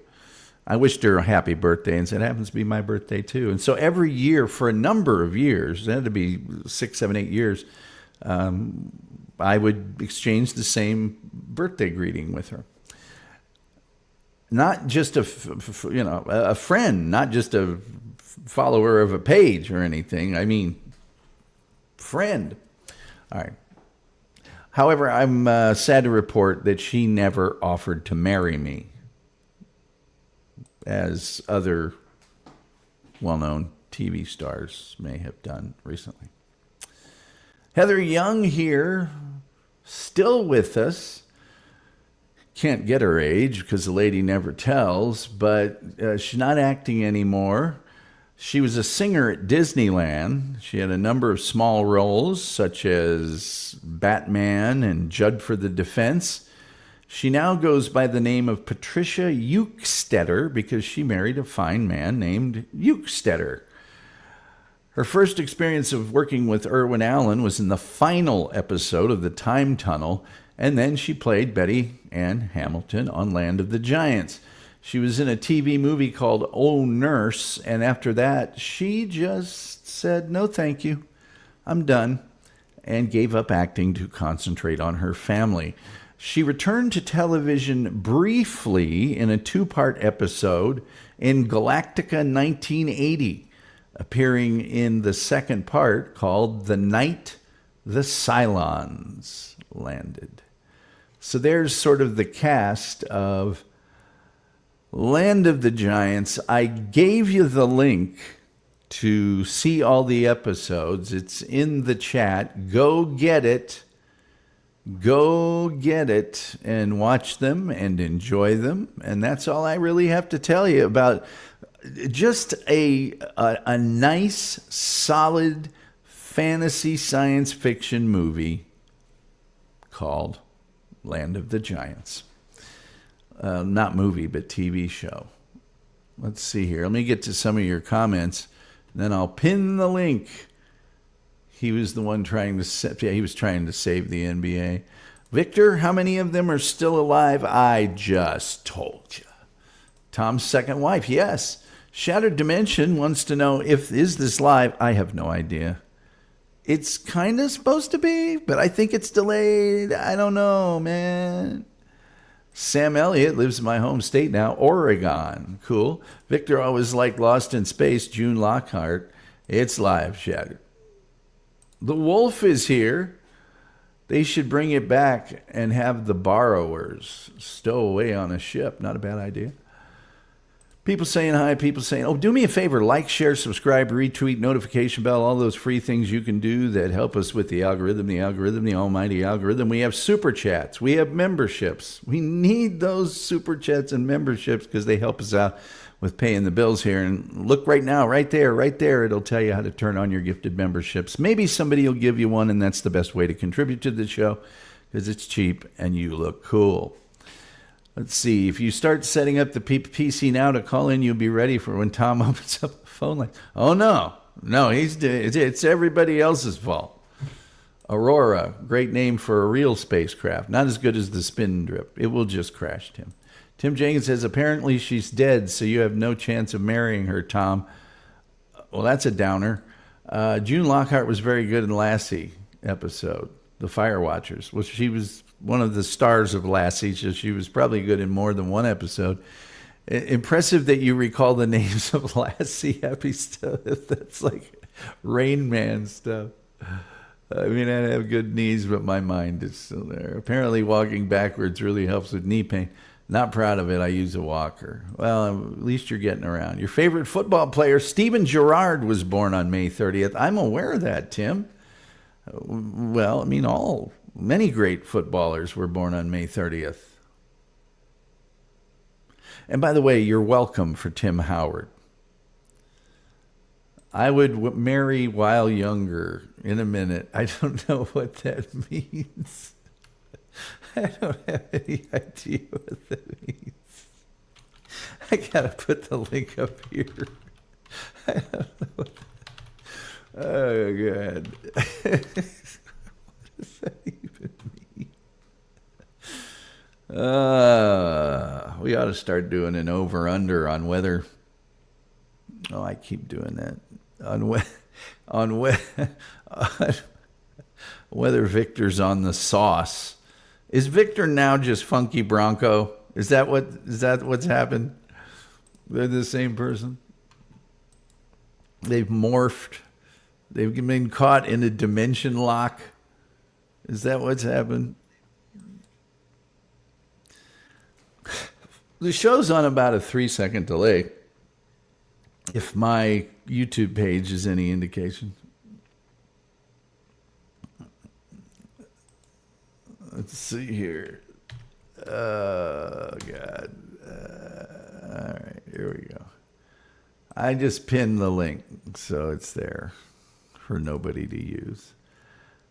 I wished her a happy birthday and said, it happens to be my birthday too. And so every year for a number of years, it had to be 6, 7, 8 years, I would exchange the same birthday greeting with her. Not just a friend, not just a follower of a page or anything. I mean, friend. All right. However, I'm sad to report that she never offered to marry me, as other well-known TV stars may have done recently. Heather Young here, still with us. Can't get her age because the lady never tells, but she's not acting anymore. She was a singer at Disneyland. She had a number of small roles, such as Batman and Judd for the Defense. She now goes by the name of Patricia Euchstetter because she married a fine man named Euchstetter. Her first experience of working with Irwin Allen was in the final episode of The Time Tunnel, and then she played Betty Ann Hamilton on Land of the Giants. She was in a TV movie called Oh Nurse, and after that, she just said, no thank you, I'm done, and gave up acting to concentrate on her family. She returned to television briefly in a 2-part episode in Galactica 1980, appearing in the second part called The Night the Cylons Landed. So there's sort of the cast of Land of the Giants. I gave you the link to see all the episodes. It's in the chat. Go get it. Go get it and watch them and enjoy them. And that's all I really have to tell you about just a nice, solid fantasy science fiction movie called Land of the Giants. Not movie, but TV show. Let's see here. Let me get to some of your comments. Then I'll pin the link. He was the one trying to he was trying to save the NBA. Victor, how many of them are still alive? I just told you. Tom's second wife, yes. Shattered Dimension wants to know is this live? I have no idea. It's kind of supposed to be, but I think it's delayed. I don't know, man. Sam Elliott lives in my home state now, Oregon. Cool. Victor always liked Lost in Space, June Lockhart. It's live, Shattered. The Wolf is here. They should bring it back and have the borrowers stow away on a ship. Not a bad idea. People saying hi, people saying, oh, do me a favor, like, share, subscribe, retweet, notification bell, all those free things you can do that help us with the algorithm, the almighty algorithm. We have super chats. We have memberships. We need those super chats and memberships because they help us out with paying the bills here. And look right now, right there, it'll tell you how to turn on your gifted memberships. Maybe somebody will give you one, and that's the best way to contribute to the show because it's cheap and you look cool. Let's see. If you start setting up the PC now to call in, you'll be ready for when Tom opens up the phone line. Oh, no, it's everybody else's fault. Aurora, great name for a real spacecraft. Not as good as the spin drip. It will just crash, Tim. Tim Jenkins says, apparently she's dead, so you have no chance of marrying her, Tom. Well, that's a downer. June Lockhart was very good in Lassie episode, The Fire Watchers. Well, she was one of the stars of Lassie, so she was probably good in more than one episode. Impressive that you recall the names of Lassie episodes. That's like, Rain Man stuff. I mean, I have good knees, but my mind is still there. Apparently, walking backwards really helps with knee pain. Not proud of it. I use a walker. Well, at least you're getting around. Your favorite football player, Steven Gerrard, was born on May 30th. I'm aware of that, Tim. Well, I mean, many great footballers were born on May 30th. And by the way, you're welcome for Tim Howard. I would marry while younger in a minute. I don't know what that means. I don't have any idea what that means. I gotta put the link up here. I don't know what that... Oh, God. What does that even mean? We ought to start doing an over-under on whether... Oh, I keep doing that. On whether Victor's on the sauce. Is Victor now just Funky Bronco? Is that what's happened? They're the same person. They've morphed. They've been caught in a dimension lock. Is that what's happened? The show's on about a 3-second delay. If my YouTube page is any indication. Let's see here. Oh, God. All right, here we go. I just pinned the link, so it's there for nobody to use.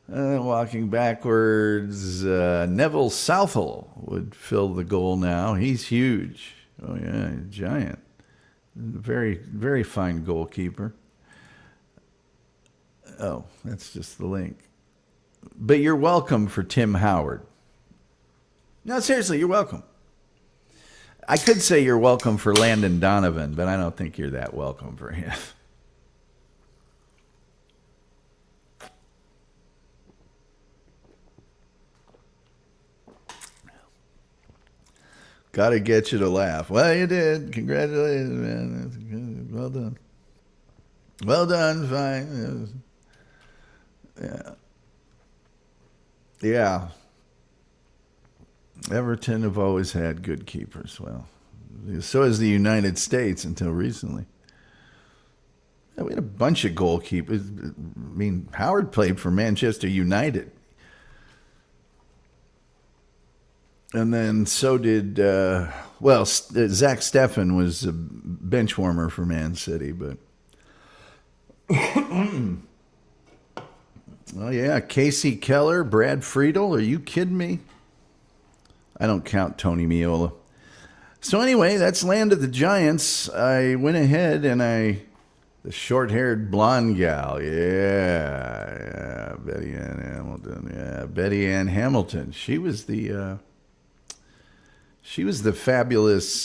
Walking backwards, Neville Southall would fill the goal now. He's huge. Oh, yeah, giant. Very, very fine goalkeeper. Oh, that's just the link. But you're welcome for Tim Howard. No, seriously, you're welcome. I could say you're welcome for Landon Donovan, but I don't think you're that welcome for him. Got to get you to laugh. Well, you did. Congratulations, man. That's good. Well done. Well done. Fine. Yeah. Yeah. Everton have always had good keepers. Well, so has the United States until recently. Yeah, we had a bunch of goalkeepers. I mean, Howard played for Manchester United. And then so did, Zach Steffen was a bench warmer for Man City, but... Oh, yeah, Casey Keller, Brad Friedel, are you kidding me? I don't count Tony Meola. So anyway, that's Land of the Giants. I went ahead and the short-haired blonde gal, yeah, Betty Ann Hamilton, Betty Ann Hamilton. She was the fabulous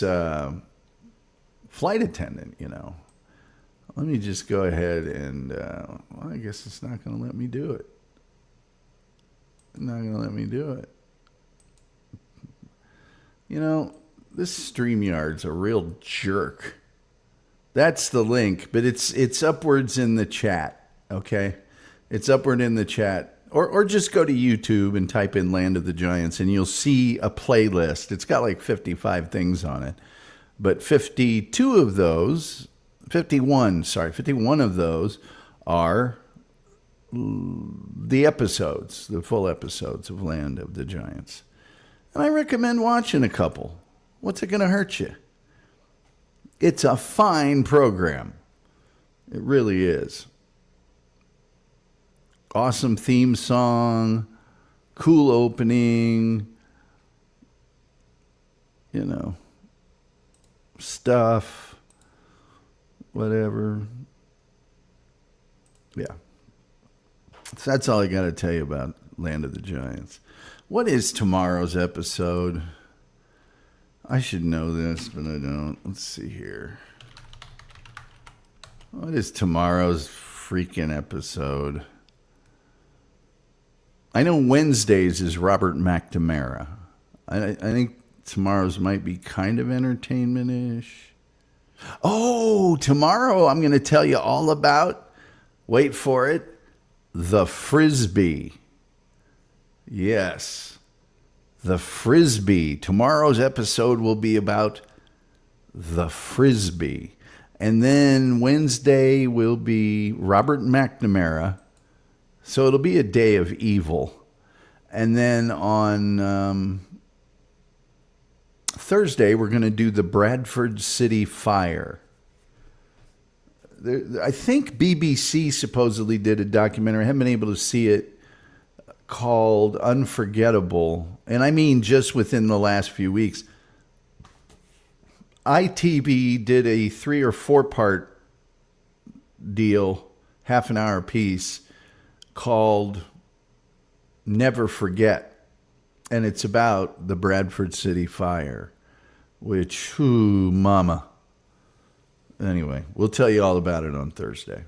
flight attendant, you know. Let me just go ahead and, I guess it's not going to let me do it. Not going to let me do it. You know, this StreamYard's a real jerk. That's the link, but it's upwards in the chat, okay? It's upward in the chat. Or just go to YouTube and type in Land of the Giants, and you'll see a playlist. It's got like 55 things on it. But 51 of those are the episodes, the full episodes of Land of the Giants. And I recommend watching a couple. What's it going to hurt you? It's a fine program. It really is. Awesome theme song, cool opening, you know, stuff, whatever. Yeah. So that's all I got to tell you about Land of the Giants. What is tomorrow's episode? I should know this, but I don't. Let's see here. What is tomorrow's freaking episode? I know Wednesdays is Robert McNamara. I think tomorrow's might be kind of entertainment-ish. Oh, tomorrow I'm going to tell you all about Wait for it. The Frisbee. Yes. The Frisbee. Tomorrow's episode will be about the Frisbee. And then Wednesday will be Robert McNamara. So it'll be a day of evil. And then on Thursday, we're going to do the Bradford City Fire. I think BBC supposedly did a documentary. I haven't been able to see it, called Unforgettable. And I mean just within the last few weeks. ITV did a 3 or 4 part deal, half an hour piece, called Never Forget. And it's about the Bradford City Fire, which, whoo, mama. Anyway, we'll tell you all about it on Thursday.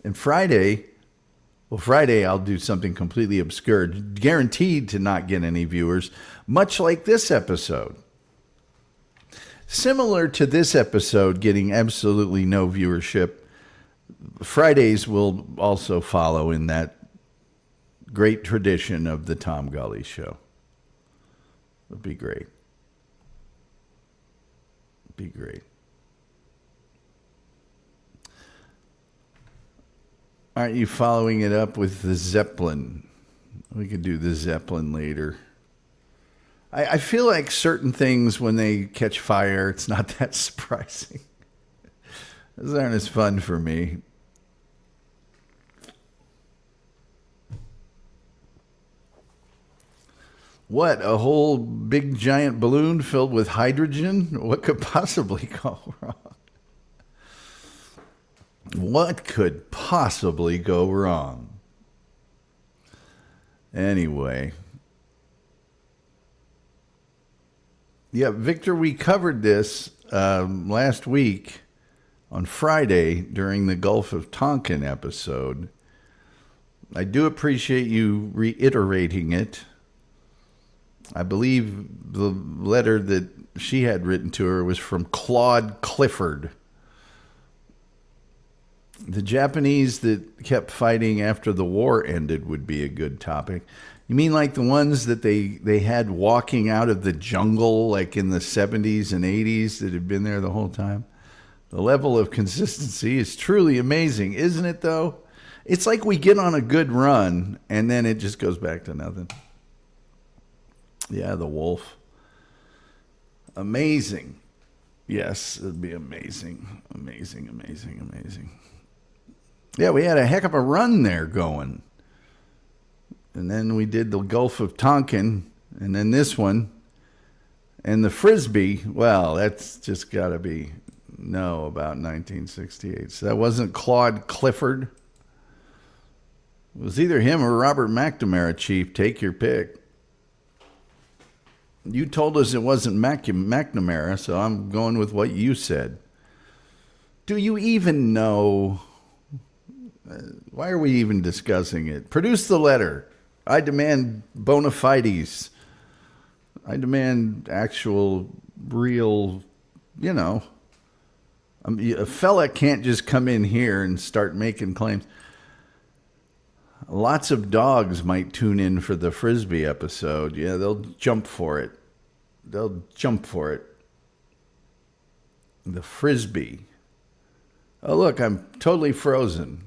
And Friday I'll do something completely obscure, guaranteed to not get any viewers, much like this episode. Similar to this episode getting absolutely no viewership, Fridays will also follow in that great tradition of the Tom Gulley Show. It'll be great. Be great. Aren't you following it up with the Zeppelin? We could do the Zeppelin later. I feel like certain things, when they catch fire, it's not that surprising. Those aren't as fun for me. What, a whole big giant balloon filled with hydrogen? What could possibly go wrong? What could possibly go wrong? Anyway. Yeah, Victor, we covered this last week on Friday during the Gulf of Tonkin episode. I do appreciate you reiterating it. I believe the letter that she had written to her was from Claude Clifford. The Japanese that kept fighting after the war ended would be a good topic. You mean like the ones that they had walking out of the jungle like in the 70s and 80s that had been there the whole time? The level of consistency is truly amazing, isn't it, though? It's like we get on a good run, and then it just goes back to nothing. Yeah, the wolf. Amazing. Yes, it'd be amazing. Amazing, amazing, amazing. Yeah, we had a heck of a run there going. And then we did the Gulf of Tonkin, and then this one. And the Frisbee, well, that's just got to be about 1968. So that wasn't Claude Clifford. It was either him or Robert McNamara, Chief. Take your pick. You told us it wasn't McNamara, so I'm going with what you said. Do you even know? Why are we even discussing it? Produce the letter. I demand bona fides. I demand actual, real, a fella can't just come in here and start making claims. Lots of dogs might tune in for the Frisbee episode. Yeah, they'll jump for it. The Frisbee. Oh, look, I'm totally frozen.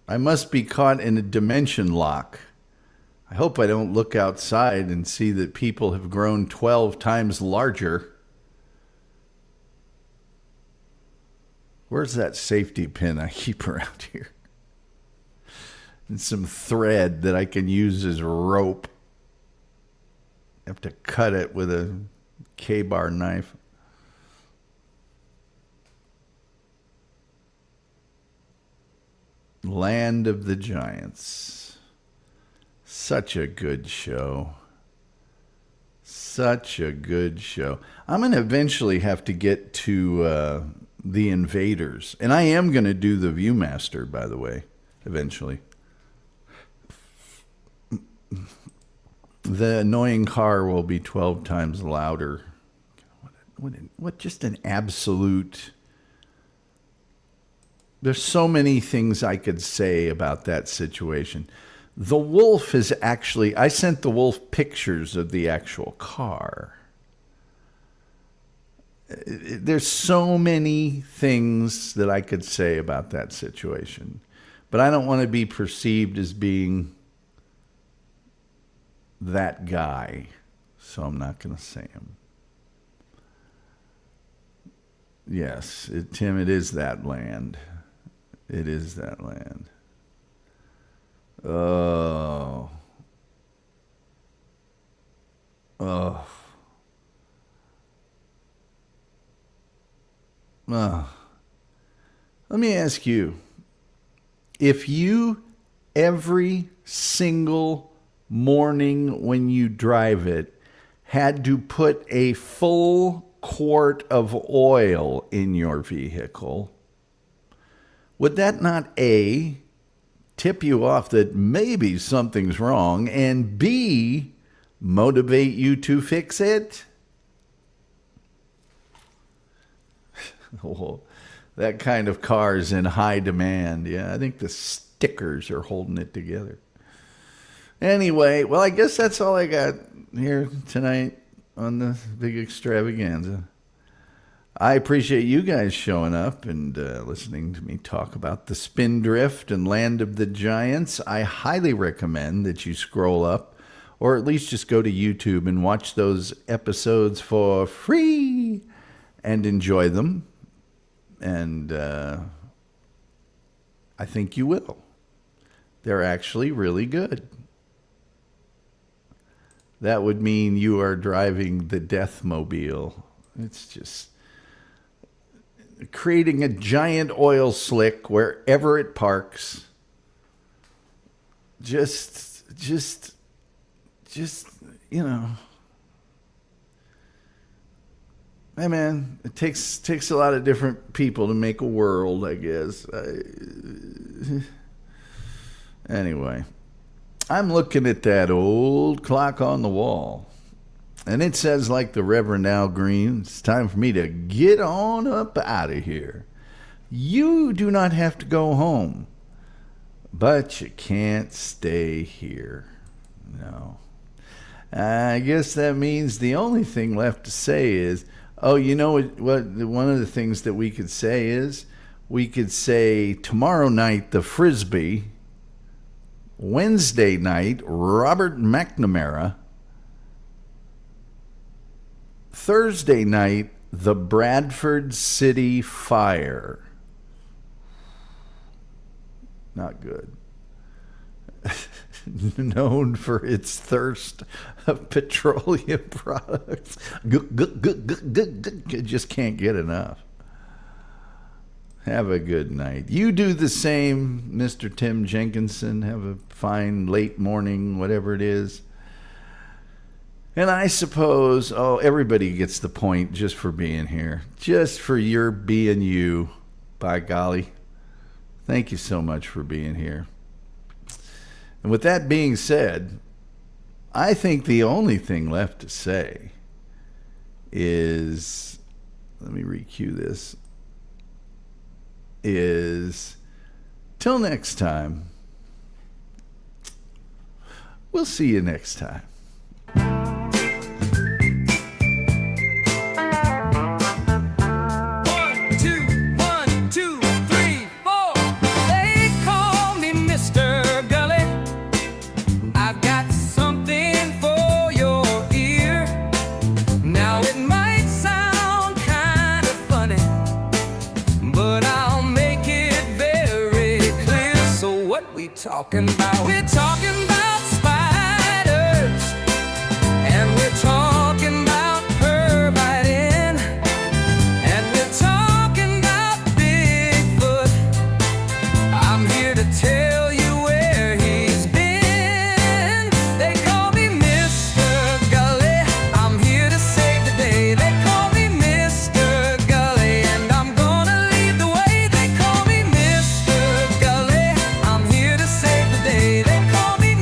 I must be caught in a dimension lock. I hope I don't look outside and see that people have grown 12 times larger. Where's that safety pin I keep around here? And some thread that I can use as rope. I have to cut it with a K-bar knife. Land of the Giants. Such a good show. Such a good show. I'm going to eventually have to get to The Invaders. And I am going to do The Viewmaster, by the way, eventually. The annoying car will be 12 times louder. What just an absolute There's so many things I could say about that situation. The wolf is actually, I sent the wolf pictures of the actual car. There's so many things that I could say about that situation, but I don't want to be perceived as being that guy, so I'm not going to say him. Yes, Tim, it is that land. It is that land. Oh. Oh. Oh. Let me ask you, if you every single morning when you drive it had to put a full quart of oil in your vehicle, would that not A, tip you off that maybe something's wrong, and B, motivate you to fix it? Oh, that kind of car is in high demand. Yeah, I think the stickers are holding it together. Anyway, well, I guess that's all I got here tonight on the big extravaganza. I appreciate you guys showing up and listening to me talk about the Spindrift and Land of the Giants. I highly recommend that you scroll up, or at least just go to YouTube and watch those episodes for free and enjoy them. And I think you will. They're actually really good. That would mean you are driving the Deathmobile. It's just creating a giant oil slick wherever it parks. Just, you know. Hey man, it takes a lot of different people to make a world, I guess. Anyway, I'm looking at that old clock on the wall, and it says, like the Reverend Al Green, it's time for me to get on up out of here. You do not have to go home, but you can't stay here. No. I guess that means the only thing left to say is, oh, you know what? One of the things that we could say is, we could say tomorrow night, the Frisbee. Wednesday night, Robert McNamara. Thursday night, the Bradford City Fire. Not good. Known for its thirst of petroleum products. Just can't get enough. Have a good night. You do the same, Mr. Tim Jenkinson. Have a fine late morning, whatever it is. And I suppose, everybody gets the point just for being here. Just for your being you, by golly. Thank you so much for being here. And with that being said, I think the only thing left to say is, let me re-cue this, is till next time. We'll see you next time. We're talking about spiders, and we're talking about pervitin, and we're talking about Bigfoot. I'm here to tell you where he's been. They call me Mr. Gulley. I'm here to save the day. They call me Mr. Gulley, and I'm gonna lead the way. They call me Mr. Gulley. I'm here to save the day. They call me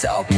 So